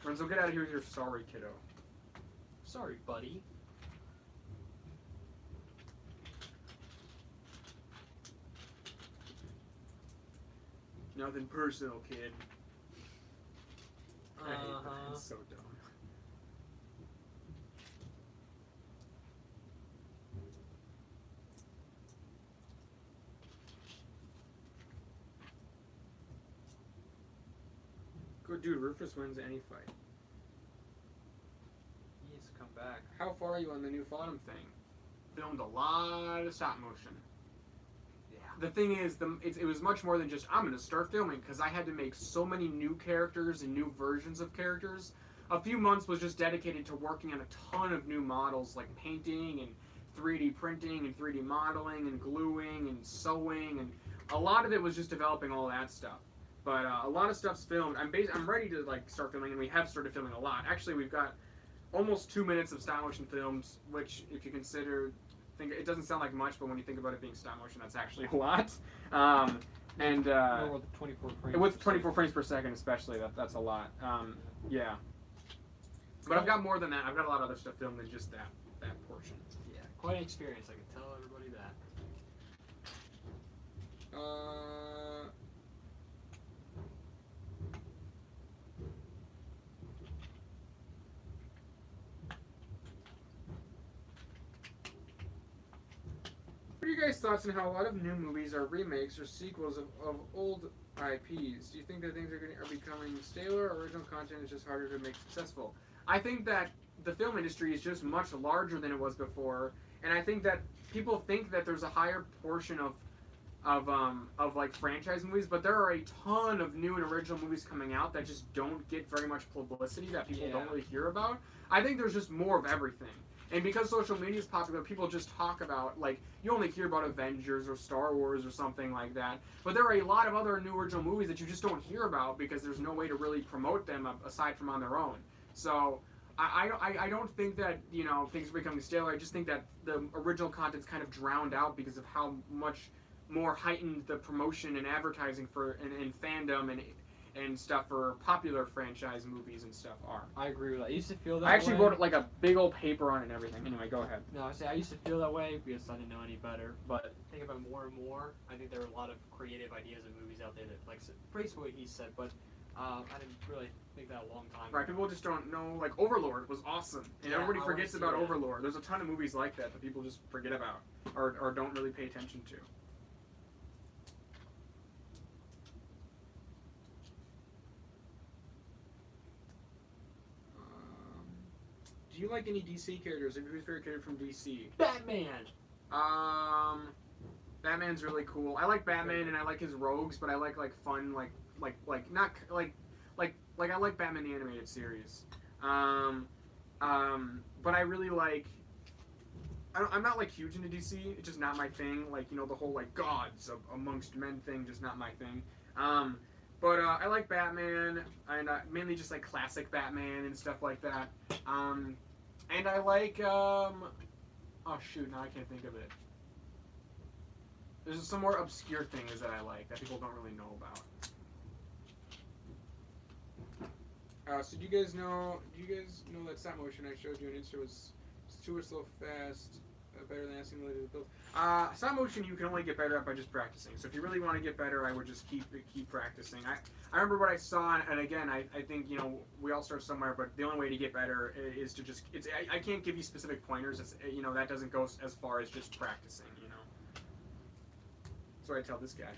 Renzo, get out of here with your sorry, kiddo. Sorry, buddy. Nothing personal, kid. I hate that. Uh-huh. It's so dumb. Good dude, Rufus wins any fight. He needs to come back. How far are you on the new Fodham thing? Filmed a lot of stop motion. Yeah. The thing is, it was much more than just, I'm going to start filming, because I had to make so many new characters and new versions of characters. A few months was just dedicated to working on a ton of new models, like painting and 3D printing and 3D modeling and gluing and sewing, and a lot of it was just developing all that stuff. But a lot of stuff's filmed. I'm ready to like start filming, and we have started filming a lot. Actually, we've got almost 2 minutes of stop motion films, which, if you consider, it doesn't sound like much, but when you think about it being stop motion, that's actually a lot. With 24 frames. With 24 frames per second, especially, that's a lot. Yeah. But I've got more than that. I've got a lot of other stuff filmed than just that portion. Yeah, quite an experience. I can tell everybody that. What are you guys' thoughts on how a lot of new movies are remakes or sequels of old IPs? Do you think that things are becoming staler, or original content is just harder to make successful? I think that the film industry is just much larger than it was before, and I think that people think that there's a higher portion of like franchise movies, but there are a ton of new and original movies coming out that just don't get very much publicity, that people don't really hear about. I think there's just more of everything. And because social media is popular, people just talk about, like, you only hear about Avengers or Star Wars or something like that. But there are a lot of other new original movies that you just don't hear about because there's no way to really promote them aside from on their own. So I don't think that, you know, things are becoming stale. I just think that the original content's kind of drowned out because of how much more heightened the promotion and advertising for and fandom and stuff for popular franchise movies and stuff are. I agree with that. I used to feel that I actually way. wrote like a big old paper on it and everything. Anyway, go ahead. No, I used to feel that way because I didn't know any better. But think about it more and more. I think there are a lot of creative ideas and movies out there that, like, basically what he said, but I didn't really think that a long time Right, ago. people just don't know. Like, Overlord was awesome, and Yeah, everybody I wanna forgets see about that. Overlord. There's a ton of movies like that that people just forget about or don't really pay attention to. Do you like any DC characters? Who's favorite character from DC? Batman! Batman's really cool. I like Batman and I like his rogues, but I like fun like I like Batman the animated series. But I really like. I'm not like huge into DC. It's just not my thing. Like, you know, the whole like gods amongst men thing, just not my thing. But I like Batman, and mainly just like classic Batman and stuff like that. And I like oh shoot, now I can't think of it. There's some more obscure things that I like that people don't really know about. So do you guys know that stop motion I showed you on Insta was too slow fast, better than simulated build? Stop motion you can only get better at by just practicing. So if you really want to get better, I would just keep practicing. I remember what I saw, and again, I think, you know, we all start somewhere, but the only way to get better is to just, I can't give you specific pointers. It's, you know, that doesn't go as far as just practicing, you know. That's what I tell this guy.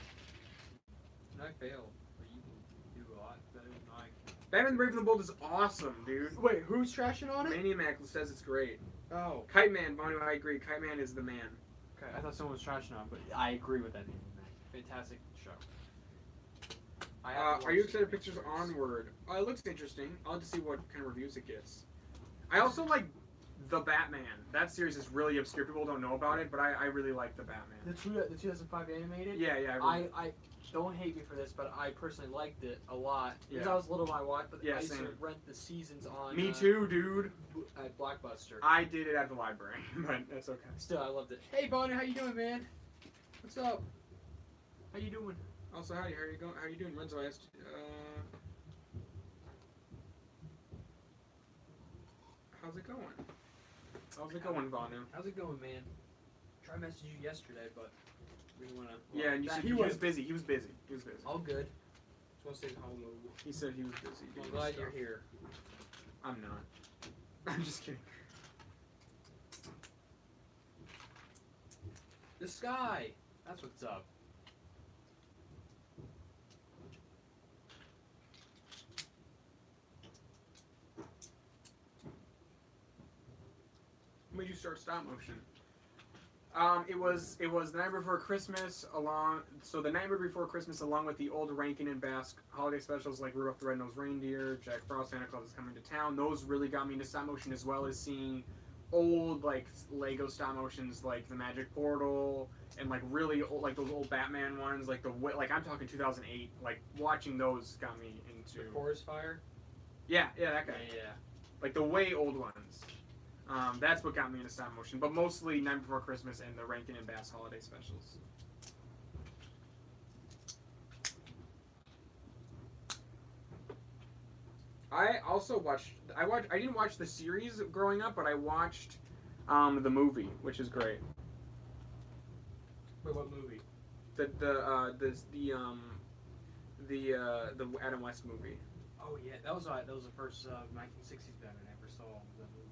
And I failed, but you can do a lot better than I can. Batman Brave and the Bold is awesome, dude. Wait, who's trashing on it? Maniac says it's great. Oh. Kite Man, Bono, I agree. Kite Man is the man. Okay, I thought someone was trashing on it, but I agree with that. Fantastic show. I have to Are you watch excited the pictures Matrix. onward? It looks interesting. I'll have to see what kind of reviews it gets. I also like the Batman. That series is really obscure. People don't know about it, but I really like the Batman. The 2005 animated? Yeah, I don't hate me for this, but I personally liked it a lot. Because Yeah. I was little, I watched, but Yeah, I used to same. rent the seasons on. Me too, dude. At Blockbuster. I did it at the library, but that's okay. Still, I loved it. Hey, Bonnie, how you doing, man? What's up? How you doing? Also, howdy, how are you going? How are you doing, Renzo? I asked, how's it going? How's it going, Vanu? How's it going, man? Tried messaging you yesterday, but we wanna. Yeah, and you said he was busy. He was busy. He was busy. All good. Just want to say hello. He said he was busy. I'm doing glad stuff. you're here. I'm not. I'm just kidding. The sky. That's what's up. When did you start stop motion? It was the night before Christmas the night before Christmas along with the old Rankin and Bass holiday specials like Rudolph the Red-Nosed Reindeer, Jack Frost, Santa Claus is Coming to Town. Those really got me into stop motion, as well as seeing old like Lego stop motions like the Magic Portal and like really old, like those old Batman ones, like I'm talking 2008. Like watching those got me into The Forest Fire. yeah that guy. Yeah. Like the way old ones. That's what got me into stop motion, but mostly Night Before Christmas and the Rankin and Bass holiday specials. I didn't watch the series growing up, but I watched the movie, which is great. Wait, what movie? The Adam West movie. Oh yeah, that was the first 1960s Batman I ever saw. That movie.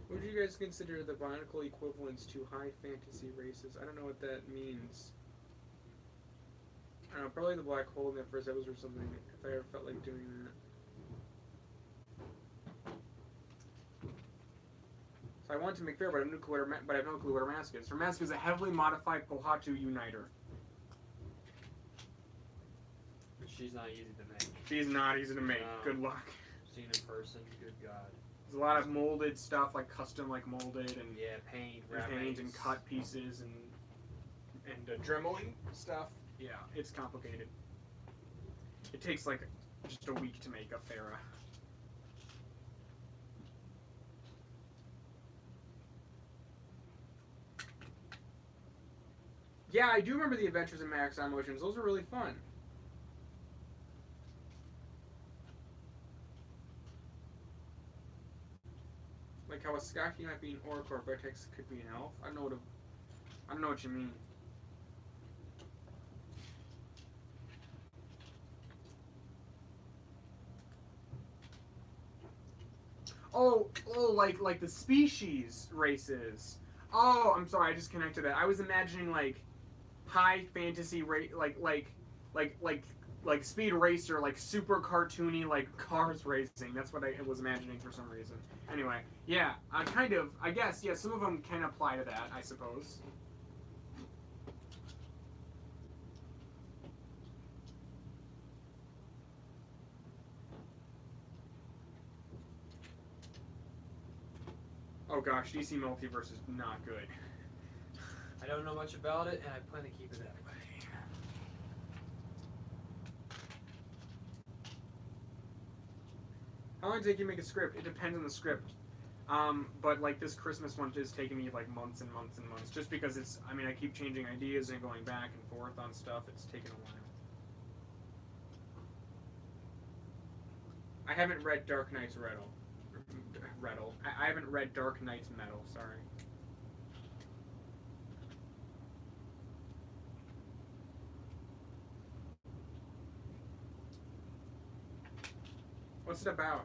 What would you guys consider the bionicle equivalents to high fantasy races? I don't know what that means. I don't know, probably the black hole in that first episode or something, if I ever felt like doing that. So I want to make fair, but I have no clue what her mask is. Her mask is a heavily modified Pohatu Uniter. She's not easy to make. She's not easy to make. No. Good luck. Seen in person, good God. There's a lot of molded stuff, like custom, like molded and Yeah, paint, and cut pieces and dremeling stuff. Yeah, it's complicated. It takes like just a week to make a Farah. Yeah, I do remember the Adventures in Max on Motions. Those were really fun. Like how a Skaki might be an orc or a Vertex could be an elf. I don't know what you mean. Oh, like the species races. Oh, I'm sorry, I just connected that. I was imagining like high fantasy like Speed Racer, like super cartoony, like cars racing. That's what I was imagining for some reason. Anyway, yeah, I guess, yeah, some of them can apply to that, I suppose. Oh gosh, DC Multiverse is not good. I don't know much about it, and I plan to keep it that way. How long does it take you to make a script? It depends on the script. But like this Christmas one is taking me like months and months and months, just because I keep changing ideas and going back and forth on stuff. It's taken a while. I haven't read Dark Knight's Rattle. I haven't read Dark Knight's Metal, sorry. What's it about?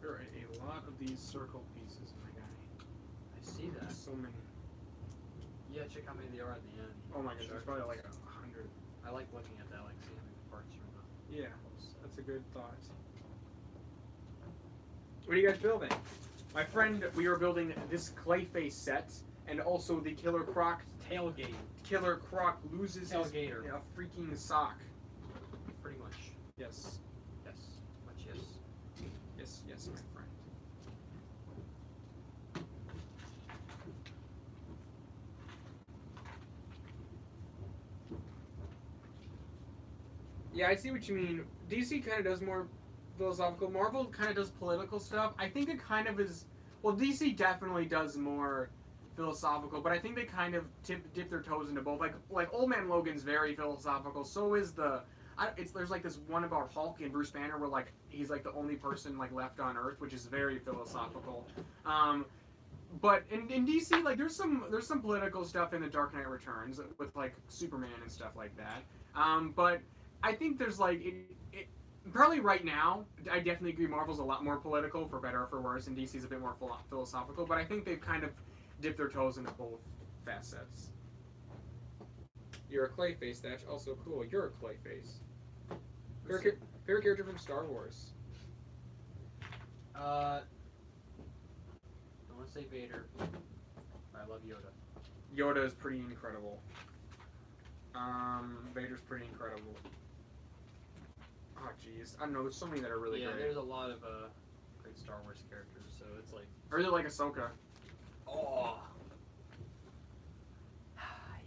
There are a lot of these circle pieces, my guy. I see that. So many. Yeah, check how many there are at the end. Oh my gosh, there's Sharks. probably like 100. I like looking at that, like seeing the parts from the Yeah, whole set. that's a good thought. What are you guys building? My friend, we are building this Clayface set, and also the Killer Croc. Tailgate. Killer Croc loses his Tailgater. freaking sock. Pretty much. Yes, Yes. Much yes. yes, yes, my friend. Yeah, I see what you mean. DC kind of does more philosophical. Marvel kind of does political stuff. I think it kind of is. Well, DC definitely does more philosophical, but I think they kind of dip their toes into both. Like Old Man Logan's very philosophical. So is there's like this one about Hulk and Bruce Banner where like he's like the only person like left on Earth, which is very philosophical. But in DC, like there's some political stuff in the Dark Knight Returns with like Superman and stuff like that. But I think there's like it probably right now, I definitely agree Marvel's a lot more political, for better or for worse, and DC's a bit more philosophical, but I think they've kind of dipped their toes into both facets. You're a Clayface, Thatch. Also cool. You're a Clayface. Favorite character from Star Wars? Don't want to say Vader. But I love Yoda. Yoda is pretty incredible. Vader's pretty incredible. Oh jeez, I don't know. There's so many that are really yeah, great. there's a lot of great Star Wars characters, so it's like. I really like Ahsoka. Oh.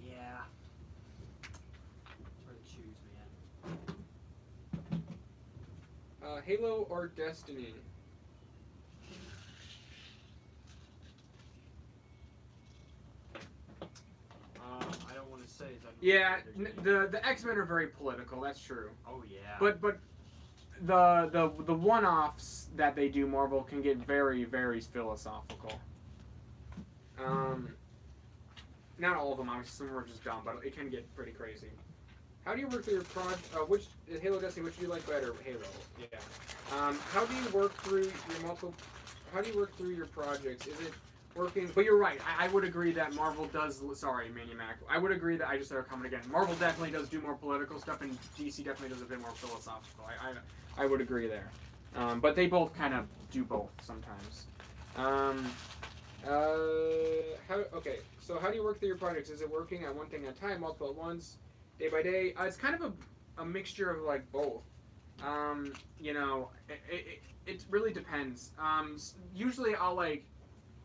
Yeah. It's hard to choose, man. Halo or Destiny? I don't want to say. Yeah, the X-Men are very political. That's true. Oh yeah. But the one-offs that they do, Marvel, can get very, very philosophical. Not all of them, obviously. Some are just dumb, but it can get pretty crazy. How do you work through your project? Which Halo Destiny? Which do you like better? Halo. Yeah. How do you work through your multiple? How do you work through your projects? Is it working? But you're right. I would agree that Marvel does. Sorry, Maniac. I would agree that I just said a comment again. Marvel definitely does do more political stuff, and DC definitely does a bit more philosophical. I would agree there. But they both kind of do both sometimes. Okay. So how do you work through your projects? Is it working on one thing at a time, multiple at once, day by day? It's kind of a mixture of like both. You know, it really depends. Usually I'll like,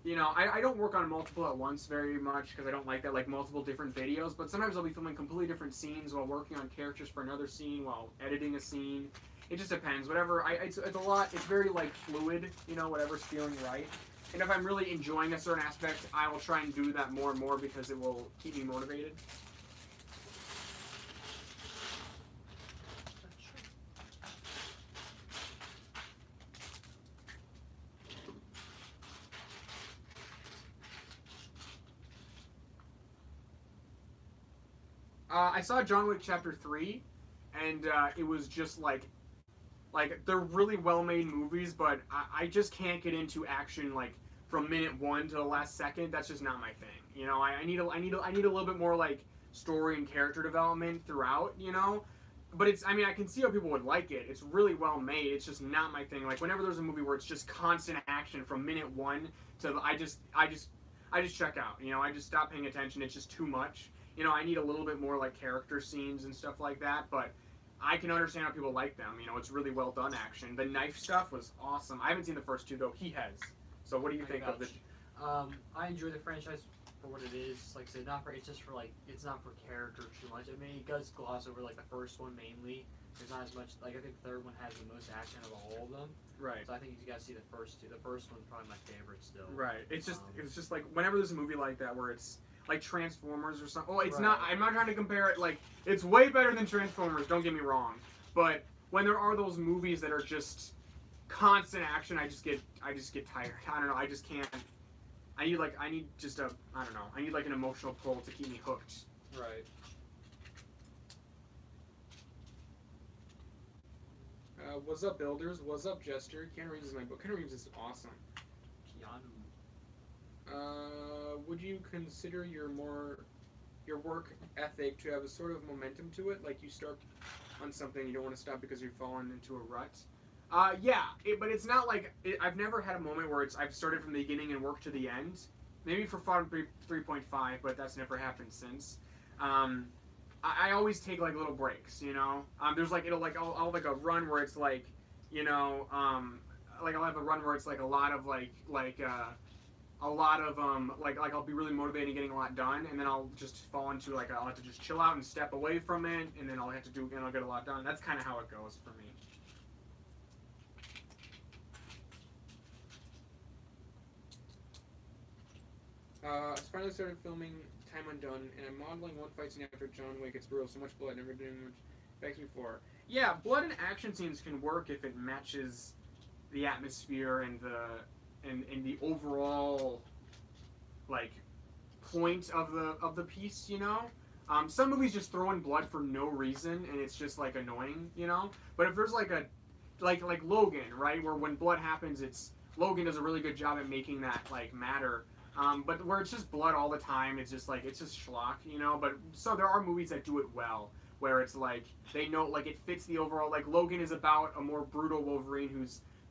you know, I don't work on multiple at once very much because I don't like that, like multiple different videos, but sometimes I'll be filming completely different scenes while working on characters for another scene, while editing a scene. It just depends. Whatever, it's a lot, it's very like fluid, you know, whatever's feeling right. And if I'm really enjoying a certain aspect, I will try and do that more and more because it will keep me motivated. I saw John Wick Chapter 3, and it was just like they're really well-made movies, but I just can't get into action like from minute one to the last second. That's just not my thing. You know, I need a little bit more like story and character development throughout. You know, but I mean, I can see how people would like it. It's really well made. It's just not my thing. Like whenever there's a movie where it's just constant action from minute one to I just check out. You know, I just stop paying attention. It's just too much. You know, I need a little bit more like character scenes and stuff like that, but I can understand how people like them. You know, it's really well done action. The knife stuff was awesome. I haven't seen the first two though. He has. So what do you think of the? I enjoy the franchise for what it is. Like I said, it's just for like, it's not for character too much. I mean, it does gloss over like the first one mainly. There's not as much. Like I think the third one has the most action of all of them. Right. So I think you guys see the first two. The first one's probably my favorite still. Right. It's just like whenever there's a movie like that where it's like Transformers or something. Oh, it's Right. not. I'm not trying to compare it. Like it's way better than Transformers. Don't get me wrong. But when there are those movies that are just constant action, I just get tired. I don't know. I just can't. I need like I need like an emotional pull to keep me hooked. Right. What's up, builders? What's up, Jester? Keanu Reeves is my book. Keanu Reeves is awesome. Keanu. Would you consider your more your work ethic to have a sort of momentum to it. Like you start on something, you don't want to stop because you've fallen into a rut. But it's not like I've never had a moment where I've started from the beginning and worked to the end. Maybe for Fallout 3.5, but that's never happened since. I always take like little breaks, you know. There's like I'll have like a run where it's like, you know, like I'll have a run where it's like a lot of I'll be really motivated and getting a lot done, and then I'll just fall into like I'll have to just chill out and step away from it, and then I'll have to do and I'll get a lot done. That's kind of how it goes for me. I finally started filming Time Undone, and I'm modeling one fight scene after John Wick. It's brutal, so much blood, never doing much affects me before. Yeah, blood and action scenes can work if it matches the atmosphere and the overall like point of the piece, you know. Some movies just throw in blood for no reason, and it's just like annoying, you know. But if there's like Logan, right, where when blood happens, Logan does a really good job at making that like matter. But where it's just blood all the time, it's just schlock, you know. But so there are movies that do it well, where it's like they know like it fits the overall. Like Logan is about a more brutal Wolverine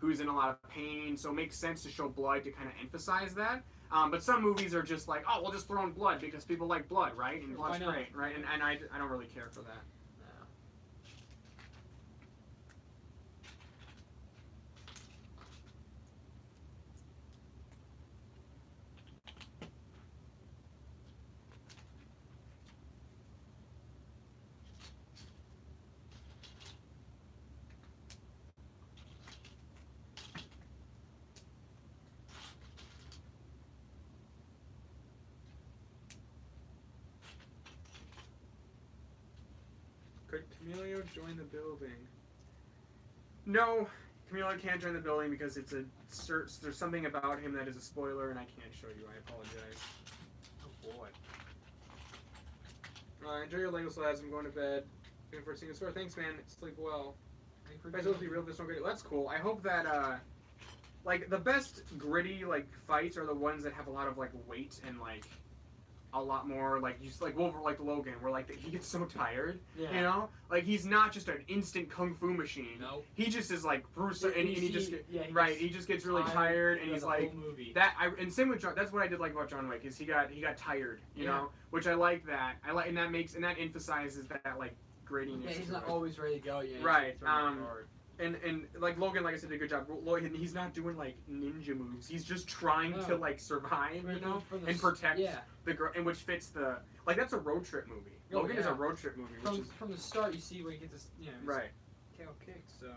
who's in a lot of pain, so it makes sense to show blood to kind of emphasize that. But some movies are just like, oh, we'll just throw in blood because people like blood, right? And blood's great, right? And I don't really care for that. Could Camilio join the building? No, Camilio can't join the building because there's something about him that is a spoiler, and I can't show you. I apologize. Oh boy. Enjoy your Lego slides. I'm going to bed. Looking forward to seeing the store. Thanks, man. Sleep well. If I supposed to be real, this one great. That's cool. I hope that like the best gritty like fights are the ones that have a lot of like weight and like a lot more like like Logan, where like he gets so tired, you know, like he's not just an instant kung fu machine. No, he just is like Bruce, and he just gets really tired, tired, and he's like movie. And same with John. That's what I did like about John Wick is he got tired, you know, which I like that. And that emphasizes that like grittiness. Yeah, he's not always ready to go. Yeah, right. And like Logan, like I said, did a good job. Logan, he's not doing like ninja moves. He's just trying to like survive, you know, and protect the girl, and which fits the like that's a road trip movie. Logan is a road trip movie. From the start, you see where he gets this, you know, right. KO kick. So.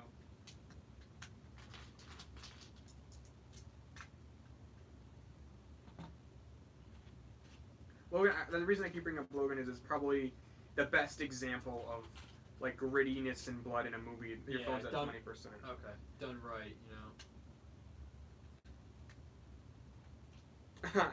Logan, the reason I keep bringing up Logan is probably the best example of like grittiness and blood in a movie. Your phone's at 20%. Okay, done right, you know.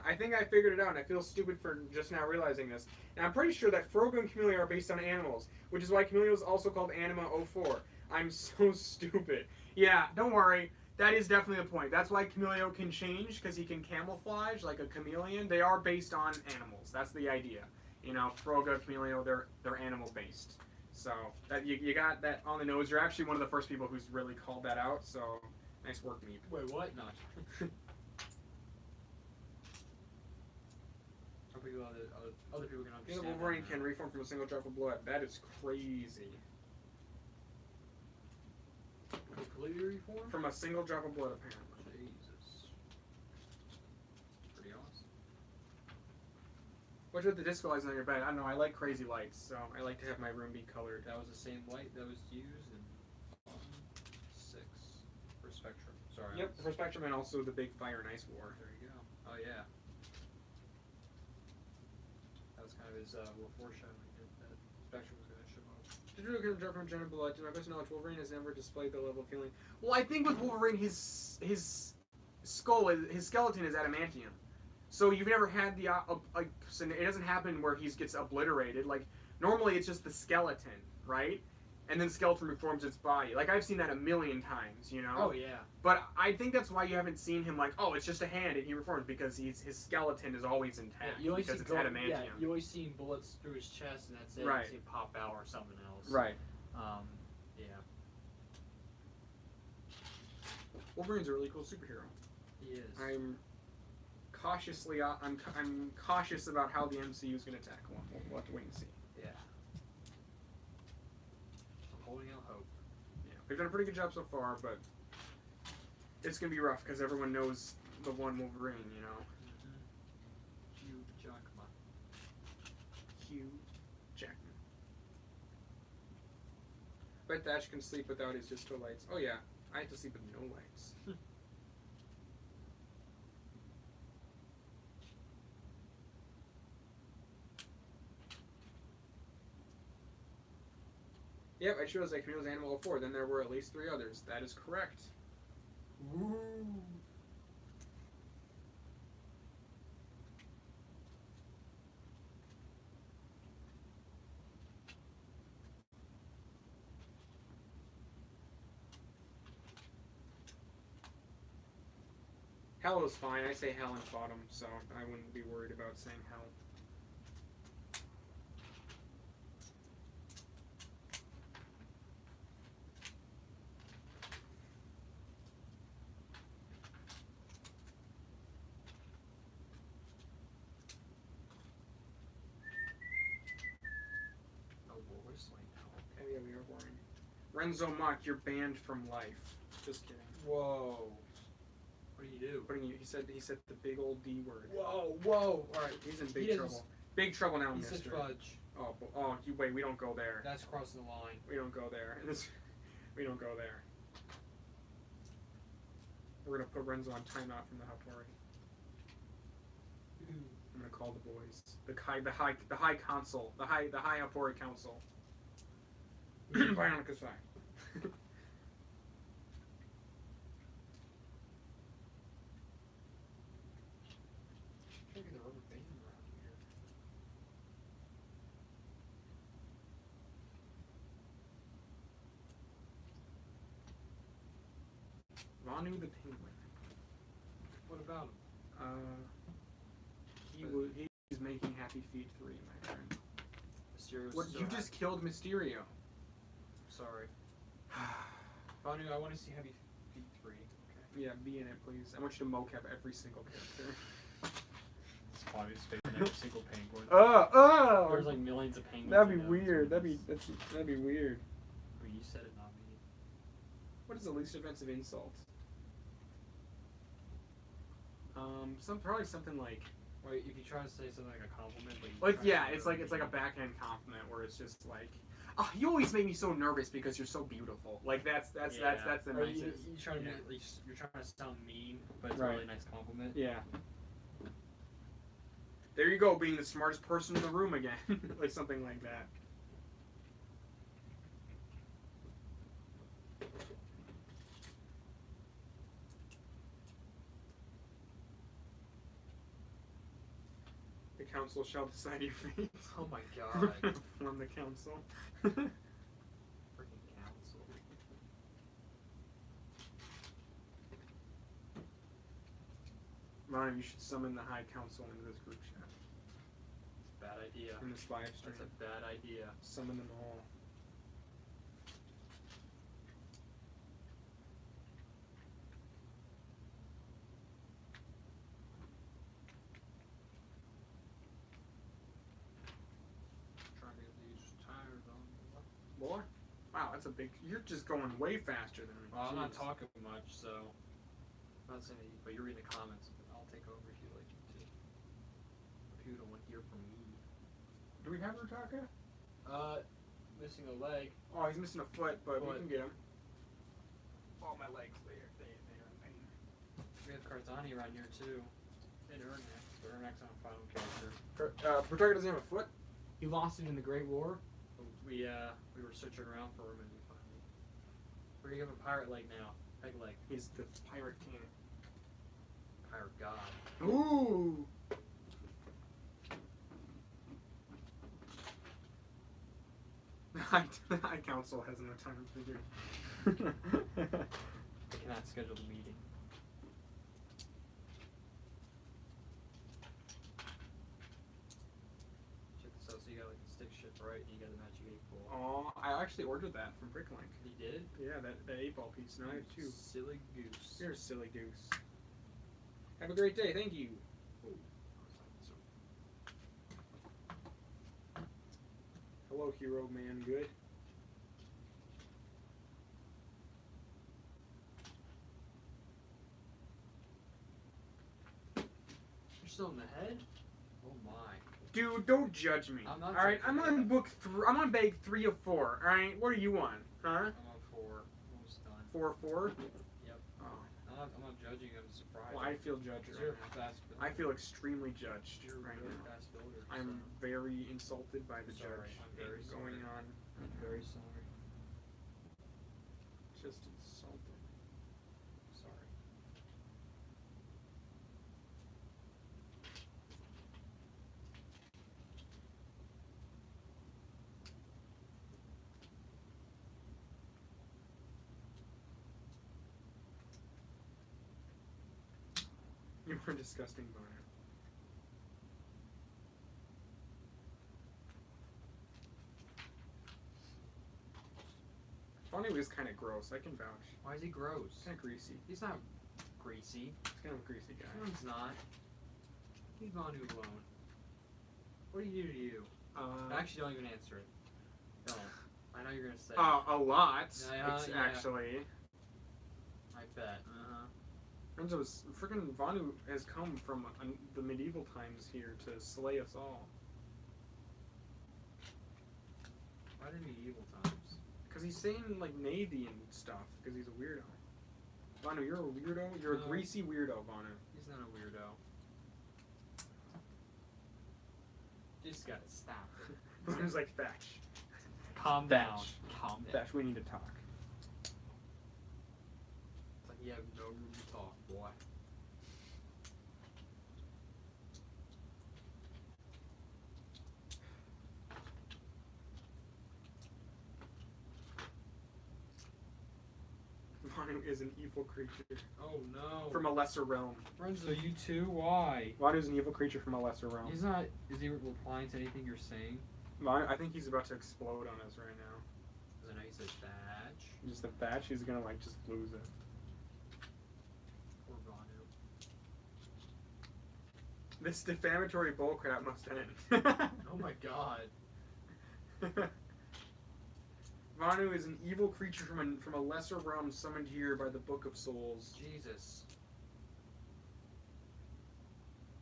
I think I figured it out, and I feel stupid for just now realizing this. And I'm pretty sure that Frogo and Camilio are based on animals, which is why Camilio is also called Anima 04. I'm so stupid. Yeah, don't worry. That is definitely the point. That's why Camilio can change, because he can camouflage like a chameleon. They are based on animals. That's the idea. You know, Frogo, Camilio, they're animal based. So that you got that on the nose. You're actually one of the first people who's really called that out. So nice work, Meep. Wait, what? No. Other people can understand. Wolverine can reform from a single drop of blood. That is crazy. Completely reform? From a single drop of blood, apparently. Jesus. Pretty awesome. What's with the disco lights on your bed? I don't know. I like crazy lights, so I like to have my room be colored. That was the same light that was used in 6 for Spectrum. Sorry. Yep, for Spectrum, and also the big Fire and Ice War. There you go. Oh yeah. That was kind of his foreshadowing that Spectrum was going to show up. Did you look at the drop from General Blood? To my best knowledge, Wolverine has never displayed the level of feeling. Well, I think with Wolverine, his skeleton is adamantium. So you've never had the it doesn't happen where he gets obliterated. Like normally it's just the skeleton, right? and then skeleton reforms its body. Like, I've seen that a million times, you know? Oh yeah. But I think that's why you haven't seen him like, oh, it's just a hand and he reforms, because his skeleton is always intact, You always because see it's adamantium. Yeah, you always see bullets through his chest, and that's it. Right. You see it pop out or something else. Right. Yeah. Wolverine's a really cool superhero. He is. I'm cautious about how the MCU is going to tackle him. We'll have to wait and see. Yeah. I'm holding out hope. Yeah, they've done a pretty good job so far, but it's going to be rough because everyone knows the one Wolverine, you know. Hugh Jackman. Hugh Jackman. Bet Thatch can sleep without his disco lights. Oh yeah, I had to sleep with no lights. Yep, I chose that Camille's Animal 04. Then there were at least 3 others. That is correct. Ooh. Hell is fine. I say hell and bottom, so I wouldn't be worried about saying hell. Oh, we're whistling now. Oh yeah, we are boring. Renzo Mock, you're banned from life. Just kidding. Whoa. What do you do? He said the big old D word. Whoa, whoa. All right. He's in He big doesn't trouble. Big trouble now, He mister. said fudge. Oh, you wait. We don't go there. That's crossing the line. We don't go there. We don't go there. We're gonna put Renzo on timeout from the Hapori. I'm gonna call the boys. The high council. The high Hapori council. Bionic aside. Taking the rubber band around here. Vanu the Penguin. What about him? He's making Happy Feet 3, my friend. Mysterio's What? so You just killed Mysterio. Sorry. Banu, I want to see Heavy Feet 3. Okay. Yeah, be in it, please. I want you to mocap every single character. It's probably his favorite every single penguin. There's There's like millions of penguins. That'd be in weird. those. That'd be weird. I mean, you said it, not me. What is the least offensive insult? Probably something like Wait, if you try to say something like a compliment, but you like try yeah, to it's say like a backhand compliment where it's just like, oh, you always make me so nervous because you're so beautiful. Like that's the Or nicest. you try to Yeah. you're trying to sound mean, but it's a Right. really nice compliment. Yeah. There you go, being the smartest person in the room again, like something like that. The council shall decide your fate. Oh my god. From the council. Freaking council. Ron, you should summon the High Council into this group chat. Bad idea. In this live stream. That's a bad idea. Summon them all. Trying to get these tires on. Boy, wow, that's a big. You're just going way faster than me. Well, I'm not Jeez. talking much, so I'm not saying that but you're reading the comments, but I'll take over if you'd like me to. If you don't want to hear from me. Do we have Rutaka? Missing a leg. Oh, he's missing a foot, but we Foot. can get him. Oh, my legs, they're in pain. We have Karzani around here too. And Ernax. But Ernax on a final character. Rutaka doesn't have a foot? He lost it in the Great War. We were searching around for him and we finally. We have a pirate leg now. Peg leg. He's the pirate king. Pirate god. Ooh! I council has no time to do. I cannot schedule the meeting. Check this out. So you got like the stick shift right, and you got the magic 8-ball. Oh, I actually ordered that from Bricklink. You did? Yeah, that 8-ball piece. Now I have 2. Silly goose. You're a silly goose. Have a great day. Thank you. Ooh. Hello, hero man. Good. You're still in the head? Oh my. Dude, don't judge me. I'm not all right, I'm judging on book 3. I'm on bag 3 of 4. All right, what are you on? Huh? I'm on 4. Almost done. 4 of 4. Yep. Oh. I'm not judging. I'm surprised. Well, I feel judged. Because you're Right a now. fast builder. I feel extremely judged You're a right really now. fast builder. I'm very insulted by the Sorry, judge. I'm very going sorry. on. I'm very sorry. Just insulted. Sorry. You are disgusting, Bono. Bonnie was kind of gross. I can vouch. Why is he gross? Kind of greasy. He's not greasy. He's kind of a greasy guy. No, he's not. Leave Manu alone. What do you do to you? Actually, don't even answer it. Don't. I know you're gonna say. A lot. Yeah, yeah. Actually. I bet. Renzo's freaking Vanu has come from the medieval times here to slay us all. Why the medieval times? Because he's saying like Navy and stuff. Because he's a weirdo. Vanu, you're a weirdo. You're No. a greasy weirdo, Vanu. He's not a weirdo. You just gotta stop it. Vanu's like Thatch. Calm Thatch. down. Calm down. Thatch, we need to talk. It's like you have no room to talk, boy. Vanu is an evil creature Oh no. from a lesser realm. Renzo, you too? Why? Vanu's an evil creature from a lesser realm. He's not. Is he replying to anything you're saying? Vanu, I think he's about to explode on us right now. Because I know you said Thatch. Just the Thatch, he's gonna like just lose it. Poor Vanu. This defamatory bullcrap must end. Oh my god. Vanu is an evil creature from a lesser realm summoned here by the Book of Souls. Jesus.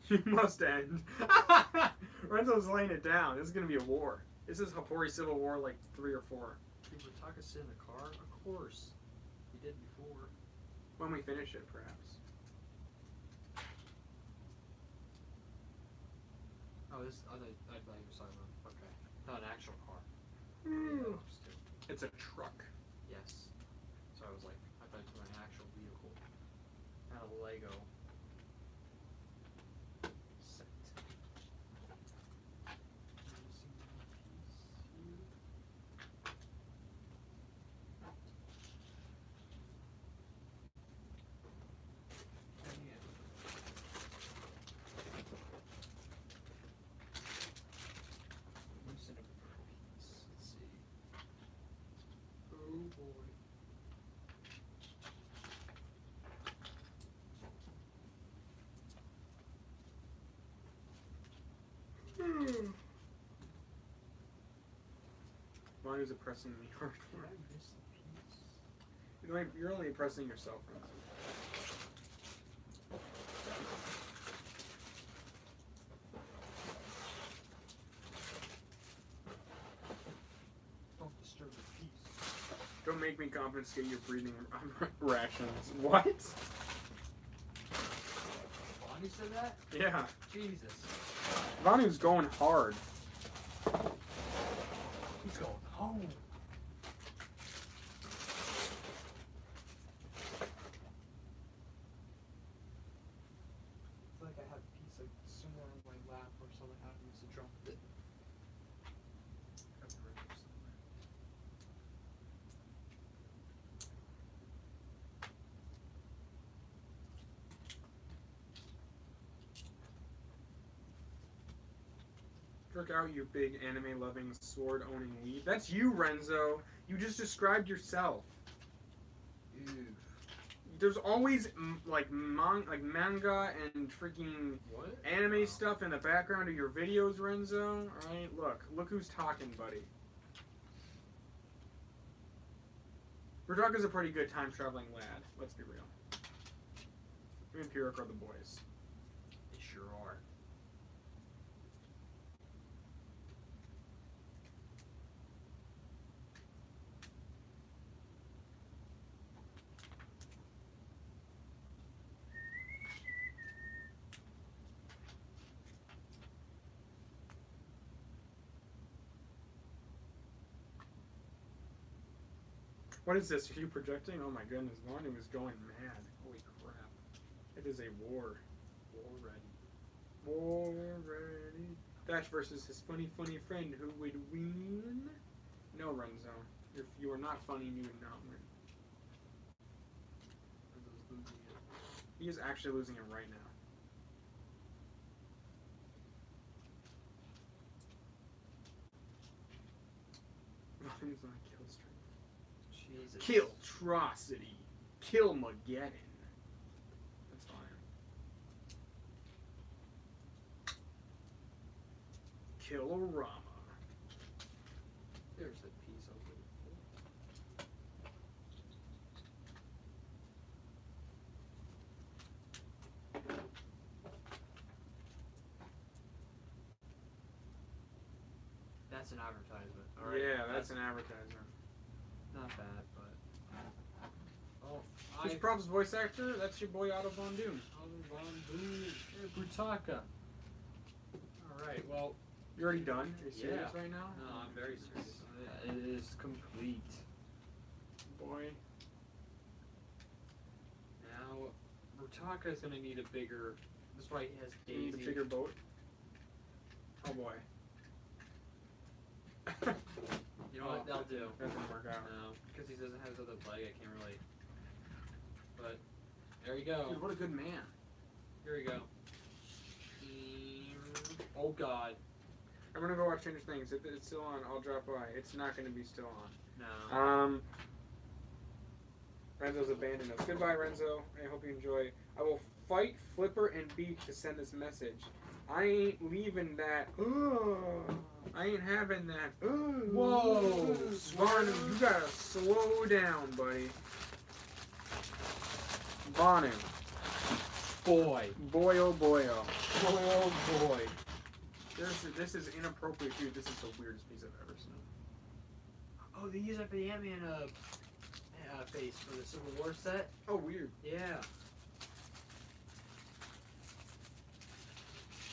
You must end. Renzo's laying it down. This is gonna be a war. This is Hapori Civil War like 3 or 4. Did Ritaka sit in the car? Of course. He did before. When we finish it, perhaps. Oh, this. I thought you were talking about. Okay. Not an actual car. Mm. Yeah, just a- It's a truck. Yes. So I was like, I thought you were an actual vehicle. Not a Lego. Set. Loosen up a piece. Let's see. Oh boy. Vanu's oppressing me hard. Did I miss the piece? You're only oppressing yourself, Renzo. Don't disturb the piece. Don't make me confiscate your breathing rations. What? Bonnie said that? Yeah. Jesus. Vanu's going hard. He's going home. I feel like I have a piece like somewhere on my lap or something. I must have dropped it. Got the record somewhere. Frick out, you big anime-loving, sword-owning weeb. That's you, Renzo. You just described yourself. Ew. There's always manga and freaking What? anime stuff in the background of your videos, Renzo. Alright, look who's talking, buddy. Rudaka's a pretty good time-traveling lad, let's be real. Me and Pyrrhic are the boys. They sure are. What is this? Are you projecting? Oh my goodness, Vanu is going mad. Holy crap. It is a war. War ready. War ready. Thatch versus his funny friend. Who would win? No, Renzo. If you are not funny, you would not win. Renzo's losing it. He is actually losing it right now. Vanu's on a kill streak. Jesus. Killtrocity. Killmageddon. That's fine. Killorama. There's that piece I was looking for. That's an advertisement. All right. Yeah, that's an advertisement. Not bad, but. Oh, Who's Prof's voice actor? That's your boy Otto Von Doom. Brutaka. Alright, well. You already done? Are you serious Yeah. right now? No, I'm very serious. It is complete. Boy. Now, Brutaka is going to need a bigger. That's why he has You need Daisy. a bigger boat? Oh boy. You know what? That'll do. That didn't work out. No, because he doesn't have his other leg, I can't really. But, there you go. Dude, what a good man. Here we go. Oh god. I'm gonna go watch Stranger Things. If it's still on, I'll drop by. It's not gonna be still on. No. Renzo's abandoned us. Goodbye, Renzo. I hope you enjoy. I will fight Flipper and Beak to send this message. I ain't leaving that. I ain't having that. Whoa! Vanu, you gotta slow down, buddy. Vanu. Boy. Boy, oh boy, oh. Oh boy. This is inappropriate, dude. This is the weirdest piece I've ever seen. Oh, they use that for the Ant-Man face for the Civil War set? Oh, weird. Yeah.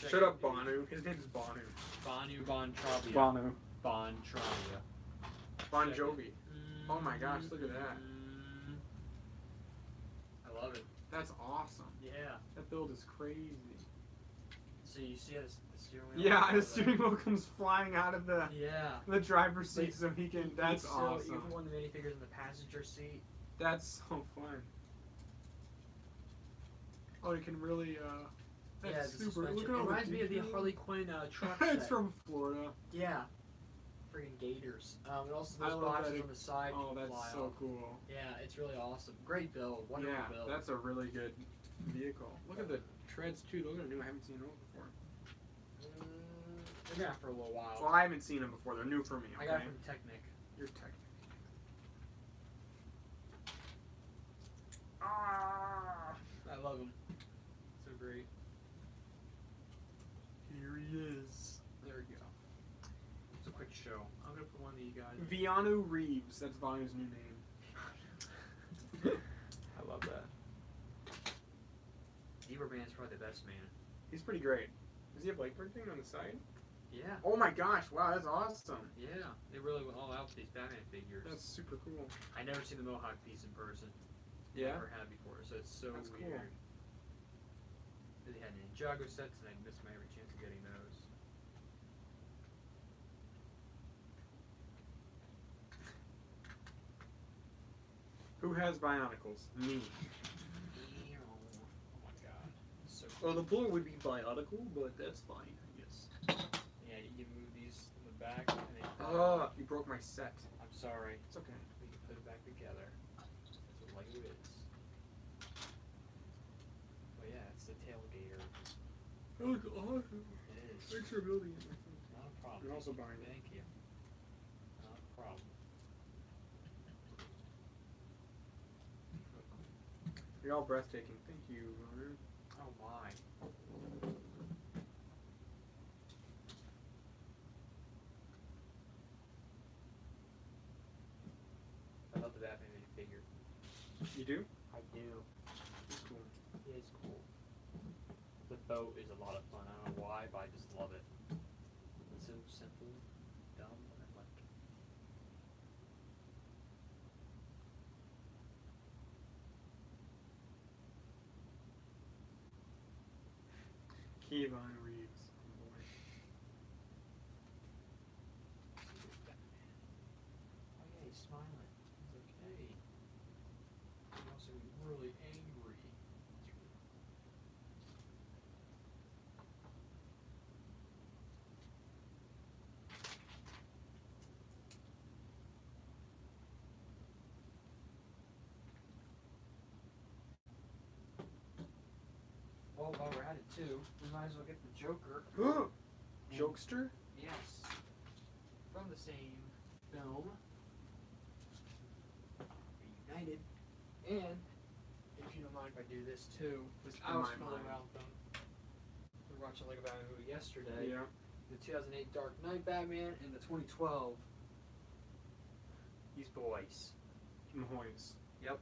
Shut up, Bonu. His name's Bonu. Banu Bon Travia. Bonu. Bon Travia. Bon Jovi. Oh my gosh, look at that. I love it. That's awesome. Yeah. That build is crazy. So you see how the steering wheel? Yeah, the steering wheel comes flying out of the driver's seat so he can. That's awesome. You can one of the minifigures in the passenger seat. That's so fun. Oh, you can really. That's super. Look at it all reminds me of the detail. Harley Quinn truck It's set. from Florida. Yeah. Friggin' gators. And also I those love boxes that on the side. Oh, can that's fly so off. cool. Yeah, it's really awesome. Great build. Wonderful Yeah, build. that's a really good vehicle. Look at the treads too. Those are new. I haven't seen those before. They're out for a little while. Well, I haven't seen them before. They're new for me. Okay? I got it from Technic. You're Technic. Ah! I love him. So great. Here he is. There we go. It's a quick show. I'm gonna put one of you guys. Vianu Reeves. That's Vanu's new name. I love that. Eberman's probably the best man. He's pretty great. Does he have light thing on the side? Yeah. Oh my gosh! Wow, that's awesome. Yeah. They really went all out for these Batman figures. That's super cool. I never seen the Mohawk piece in person. Yeah. Never had before, so it's so That's weird. cool. They had Ninjago sets, and I missed my every chance of getting those. Who has Bionicles? Me. Oh my god. So Well, the blue would be Bionicle, but that's fine, I guess. yeah, Yeah, you can move these in the back. And they Oh, you broke my set. I'm sorry. It's okay. We can put it back together. That's what Lego is. But yeah, it's the tailgater. That looks awesome. It is. Thanks for building it. Not a problem. You're also buying it. Thank you. Not a problem. You're all breathtaking. Thank you, Ronan. Oh my. I love the Batman minifigure. You do? I do. It's cool. It is cool. The boat is a lot of fun. I don't know why, but I just love it. It's so simple, dumb, and I like it. Keanu Reeves. Oh boy. Here's Batman. Oh yeah, he's smiling. It's okay. He's also really angry. It's really Well, while we're at it too, we might as well get the Joker. Jokester? Yes. From the same film, Reunited. And, if you don't mind if I do this too, because I In was my fooling mind. around with them. We were watching Lego Batman movie yesterday. Yeah. The 2008 Dark Knight Batman and the 2012. These boys. Moyes. Yep.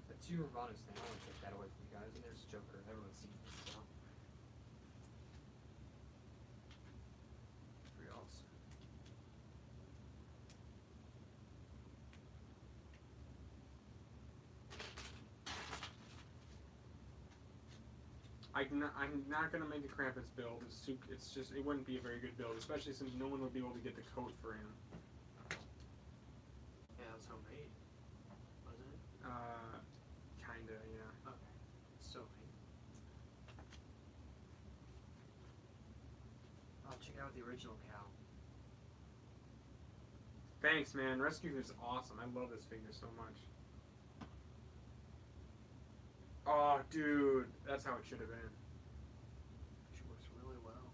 That's you and Ron's thing. I want to take that away from you guys. And there's Joker. Everyone's seen this stuff. Pretty awesome. I'm not gonna make a Krampus build. It's just it wouldn't be a very good build, especially since no one would be able to get the coat for him. Yeah, it was homemade. Wasn't it? Kinda, yeah. Okay. So made. Oh, check out the original cow. Thanks, man. Rescue is awesome. I love this figure so much. Oh, dude, that's how it should have been. She works really well.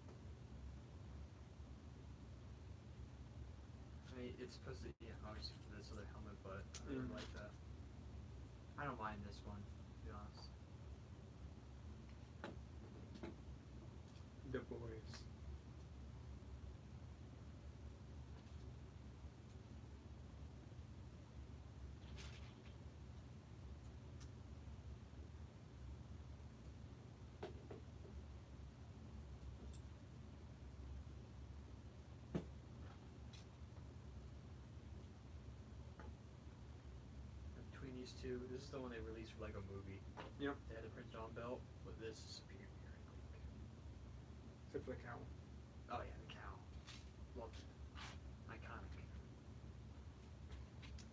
I mean, it's supposed to, yeah, obviously for this other helmet, but I really like that. I don't mind this one, to be honest. The boys. Between these two, this is the one they released for Lego Movie. Yep. They had the printed on belt, but this is superior, I think. Except for the cow. Oh yeah, the cow. Love it. Iconic.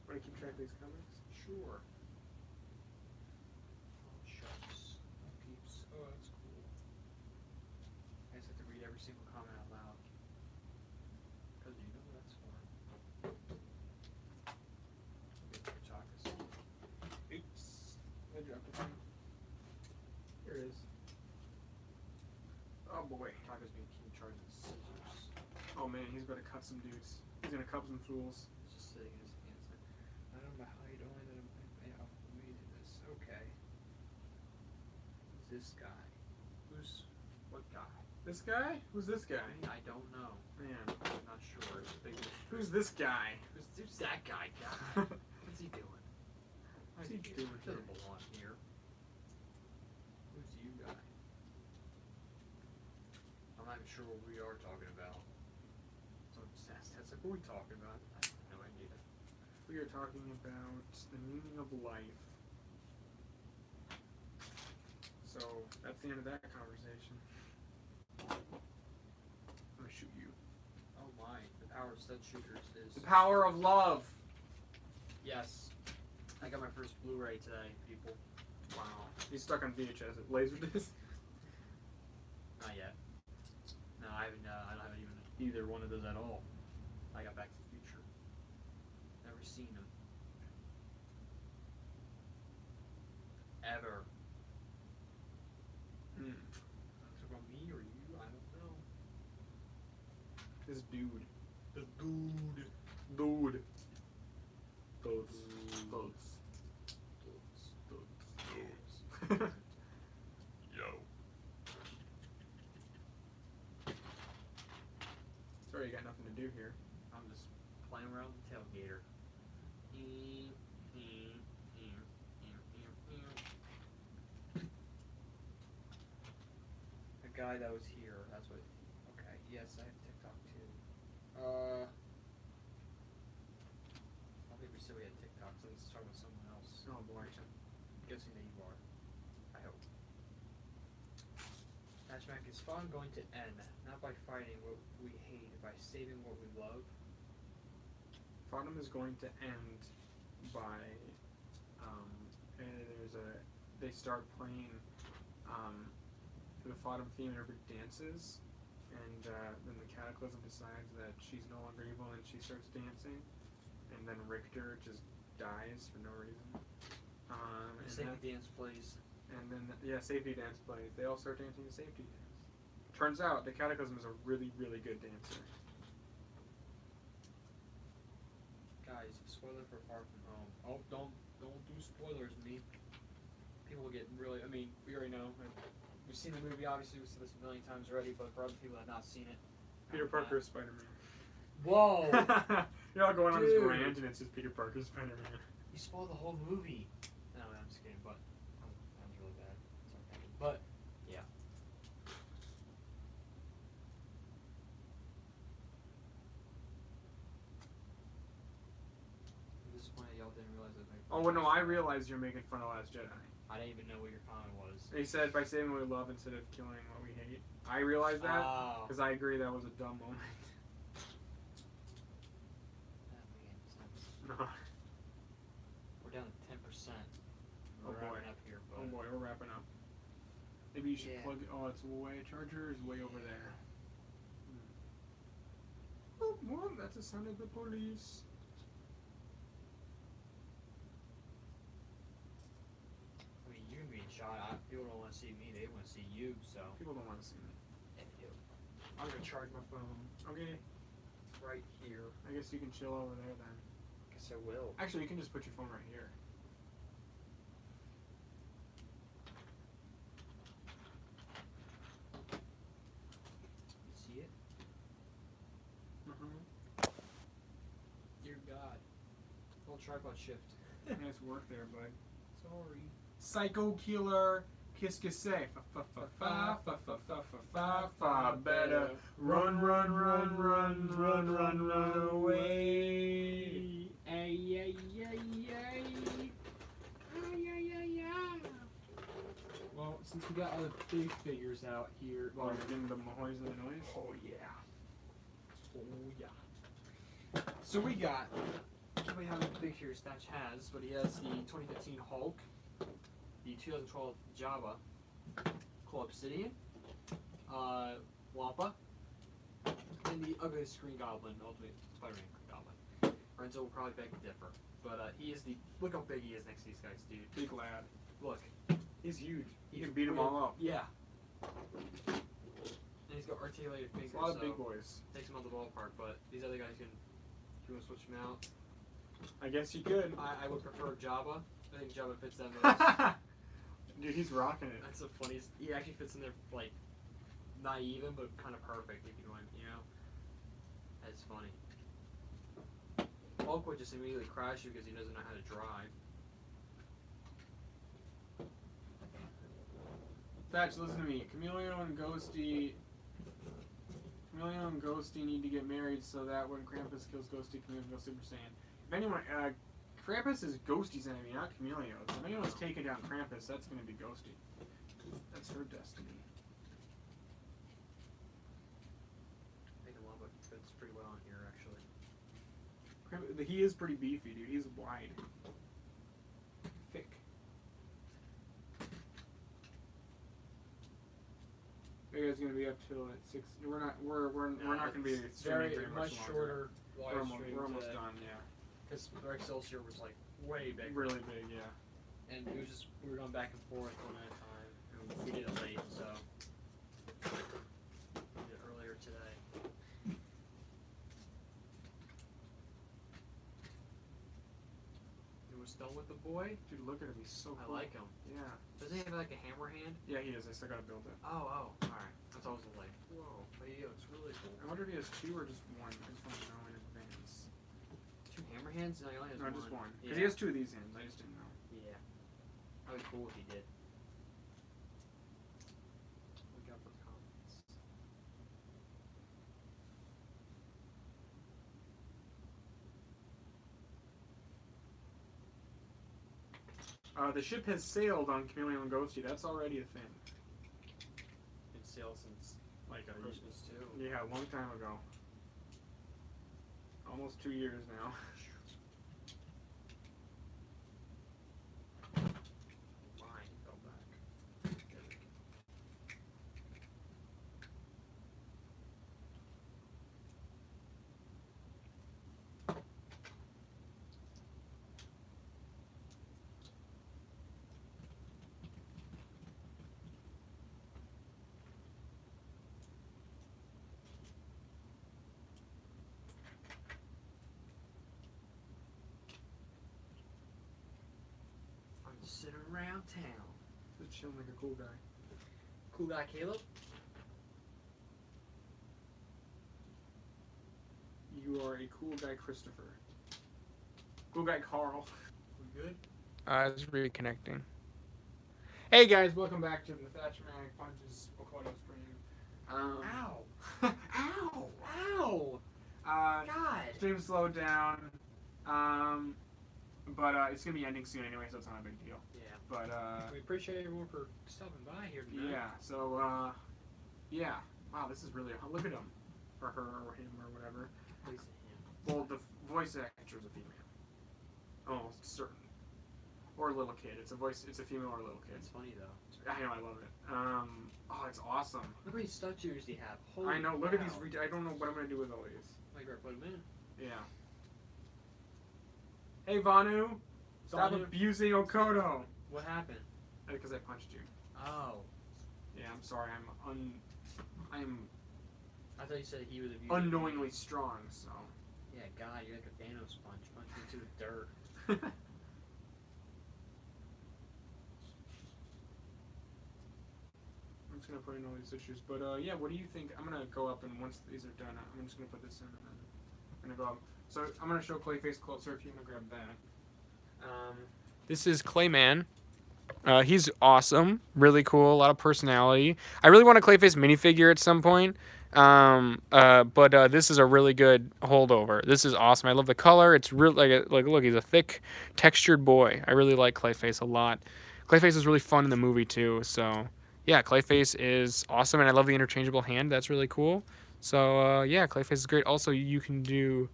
Want to keep track of these comics? Sure. Oh, shucks. Oh, peeps. Oh, that's cool. I just have to read every single comment out loud. Because you know what that's for. Get the chocolates. Oops. I dropped it. Here it is. Oh boy. Chocolates being keep charging scissors. Oh man, he's about to cut some dudes. He's gonna cut some fools. It's just sitting in his hands. I don't know how you don't let him. Yeah, we did this. Okay. Who's this guy? What guy? This guy? Who's this guy? I don't know. Man. I'm not sure. It's a big mystery. Who's this guy? Who's that guy? What's he doing? What's he doing He doesn't belong here. Who's you guy? I'm not even sure what we are talking about. So I'm just asked, that's like, what are we talking about? I have no idea. We are talking about the meaning of life. So that's the end of that conversation. I'm gonna shoot you. Oh my, the power of stud shooters is... The power of love. Yes. I got my first Blu-ray today, people. Wow. He's stuck on VHS. Laserdisc. Not yet. No, I haven't, I don't have it even either one of those at all. I got Back to the Future. Never seen them. Ever. Talk about me or you? I don't know. This dude. The dude. Dude. Those. Yo. Sorry, you got nothing to do here. I'm just playing around with the tailgater. The guy that was here, that's what. Okay, yes, I have TikTok too. I think we said we had TikTok, so let's start with someone else. Oh boy. I'm guessing that you are. I hope. Matchmaking is fun going to end, not by fighting what we hate, by saving what we love. Fodom is going to end by they start playing the Fodom theme and everybody dances, and then the Cataclysm decides that she's no longer evil and she starts dancing, and then Richter just dies for no reason. And Safety dance plays. And then safety dance plays. They all start dancing to safety dance. Turns out the Cataclysm is a really, really good dancer. Guys, spoiler for Far From Home. Oh, don't do spoilers, me. People get really. I mean, we already know. We've seen the movie. Obviously, we've seen this a million times already. But for other people that have not seen it, Peter Parker is Spider-Man. Whoa! You're all going on this Dude. rant, and it's just Peter Parker Spider-Man. You spoiled the whole movie. No, I'm just kidding. But that was really bad. Sorry. But yeah. I'm disappointed y'all didn't realize that. Oh well, no, I realized you're making fun of Last Jedi. I didn't even know what your comment was. He said by saving what we love instead of killing what we hate. I realized that Oh. because I agree that was a dumb moment. That made sense. No. We're down to 10%. Oh, We're boy. wrapping up here, but Oh boy, we're wrapping up. Maybe you should Yeah. plug. Oh, it's way. Charger is way over there. Oh, well, that's the sound of the police. I mean, you're being shot. People don't want to see me; they want to see you. So People don't want to see me. yeah, they do. I'm gonna charge my phone Okay, right here. I guess you can chill over there then. Guess I will. Actually, you can just put your phone right here. You see it? Dear God. Little tripod shift. Nice work there, bud. Sorry. Psycho killer. Qu'est-ce que c'est? Fa better run away. Ay, ay, ay, ay. Ay, ay, ay, ay. Well, since we got all the big figures out here, Oh, you're getting the Mahoys and the noise? oh yeah. Oh yeah. So we got, tell me how many big figures Thatch has, but he has the 2015 Hulk, the 2012 Jabba, Claw Obsidian, Wampa, and the ugliest Green Goblin, Ultimate Spider-Man Green Goblin. Renzo will probably beg to differ, but he is the, look how big he is next to these guys, dude. Big lad. Look. He's huge. You He's can beat them real- all up. Yeah. And he's got articulated fingers, It's a lot of so big boys. takes him out the ballpark, but these other guys can, if you want to switch them out. I guess you could. I would prefer Jabba. I think Jabba fits that most. Dude, he's rocking it. That's the funniest. He actually fits in there, like, not even, but kind of perfect, if you want, you know? That's funny. Hulk would just immediately crash you because he doesn't know how to drive. Thatch, listen to me. Chameleon and Ghosty need to get married so that when Krampus kills Ghosty, Chameleon goes Super Saiyan. If anyone, Krampus is Ghosty's enemy, not Chameleon's. If anyone's taking down Krampus, that's going to be Ghosty. That's her destiny. I think Wampa fits pretty well in here, actually. He is pretty beefy, dude. He's wide. Thick. You guys gonna be up till at 6? We're not. We're not gonna be It's streaming very much longer. shorter live We're almost today. done. Yeah. Because Excelsior was like way bigger. Really big. Yeah. And it was just, we were going back and forth one at a time. And we did it late, so. We did it earlier today. You was done with the boy? Dude, look at him. He's so I cool. like him. Yeah. Does he have like a hammer hand? Yeah, he is. I still gotta build it. Oh, alright. That's always like, whoa, but he looks really cool. I wonder if he has 2 or just 1. I just want to know in advance. 2 hammer hands? No, he only has No, one. just 1. Because Yeah. he has 2 of these hands. I just didn't know. Yeah. That'd be cool if he did. Look out for comments. The ship has sailed on Chameleon and Ghosty. That's already a thing. It's sailed since Like Christmas too. yeah, a long time ago. Almost 2 years now. Mine fell back. There we go. I'm just sitting around town. Just chilling like a cool guy. Cool guy Caleb? You are a cool guy, Christopher. Cool guy, Carl. We good? It's reconnecting. Hey guys, welcome back to the Thatch Punches Okoto stream. Ow! Ow! Ow! God! Stream slowed down. But it's gonna be ending soon anyway, so it's not a big deal. Yeah. But We appreciate everyone for stopping by here tonight. yeah. So yeah. Wow, this is really look at him, or her, or him, or whatever. Lisa, Well, the voice actor is a female. Almost certain. Or a little kid. It's a female or a little kid. It's funny though. I know, I love it. It's awesome. Look how many statues do you have? Holy I know, look at cow. these, I don't know what I'm gonna do with all these. Like, right, put them in. Yeah. Hey, Vanu! Stop Vanu? abusing Okoto! What happened? Because I punched you. Oh. Yeah, I'm sorry, I'm I thought you said he was abusing unknowingly me. strong, so. Yeah, God, you're like a Thanos punch. Punch me into the dirt. I'm just gonna put in all these issues, but yeah, what do you think? I'm gonna go up, and once these are done, I'm just gonna put this in, and then I'm gonna go up. So I'm gonna show Clayface closer if you wanna grab that. This is Clayman. He's awesome, really cool, a lot of personality. I really want a Clayface minifigure at some point, but this is a really good holdover. This is awesome. I love the color. It's really like look, he's a thick, textured boy. I really like Clayface a lot. Clayface is really fun in the movie too. So yeah, Clayface is awesome, and I love the interchangeable hand. That's really cool. So yeah, Clayface is great. Also, you can do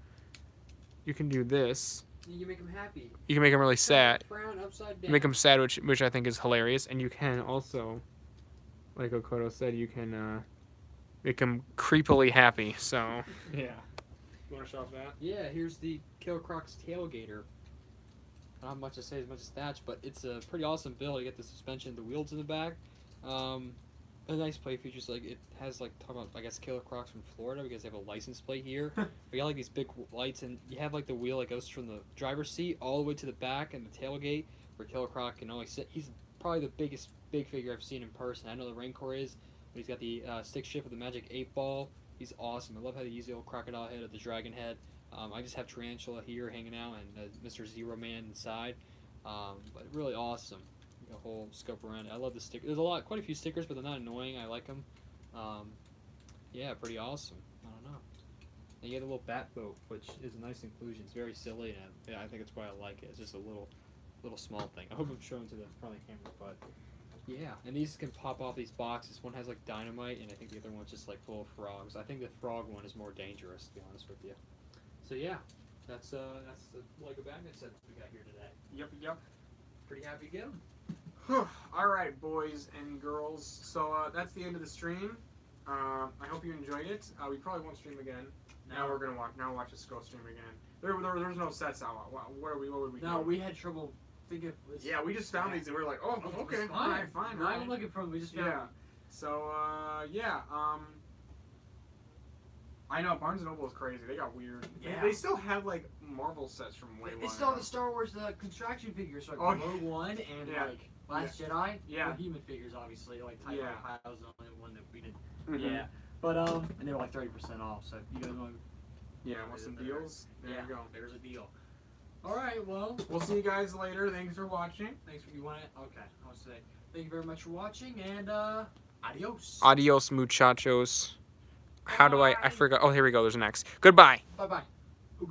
this. You can make him happy. You can make him really sad. Frown upside You down. make him sad, which I think is hilarious, and you can also, like Okoto said, you can make him creepily happy. So yeah, you want to show off that? Yeah, here's the Killer Croc's tailgater. I don't have much to say as much as Thatch, but it's a pretty awesome build. You get the suspension, the wheels in the back. A nice play features, like it has like talking about, I guess, Killer Crocs from Florida because they have a license plate here. We got like these big lights, and you have like the wheel that goes from the driver's seat all the way to the back and the tailgate where Killer Croc can only sit. He's probably the biggest big figure I've seen in person. I know the Rancor is, but he's got the stick shift with the magic 8-ball. He's awesome. I love how they use the old crocodile head of the dragon head. I just have Tarantula here hanging out and Mr. Zero Man inside. But really awesome. A whole scope around it. I love the sticker. There's quite a few stickers, but they're not annoying. I like them. Yeah, pretty awesome. I don't know. And you get a little bat boat, which is a nice inclusion. It's very silly, and yeah, I think it's why I like it. It's just a little small thing. I hope I'm showing to the front of the camera, but yeah. And these can pop off these boxes. One has like dynamite, and I think the other one's just like full of frogs. I think the frog one is more dangerous, to be honest with you. So yeah, that's the Lego Batman sets we got here today. Yep. Pretty happy to get them. All right, boys and girls. So that's the end of the stream. I hope you enjoyed it. We probably won't stream again. Now we're gonna watch. Now watch us go stream again. There's no sets out. What would we do? No, we had trouble thinking. Yeah, we just found these and we were like, oh, okay, It's all right, fine. Not all even right. looking for them. We just found Yeah. them. So I know Barnes and Noble is crazy. They got weird. Yeah. They still have like Marvel sets from way It's long still ago. the Star Wars construction figures, like Oh, Rogue One and yeah. like Last Jedi. Yeah. They're human figures, obviously. Like Tyler Yeah. Ohio's the only one that we did. Mhm. Yeah, but and they were like 30% off. So if you guys want, Yeah, want some deals? There yeah, you go. there's a deal. All right, well, We'll see you guys later. Thanks for watching. thanks for you want it. Okay, I'll say thank you very much for watching and adios. Adios, muchachos. How do I forgot. Oh, here we go. There's an X. Goodbye. Bye bye.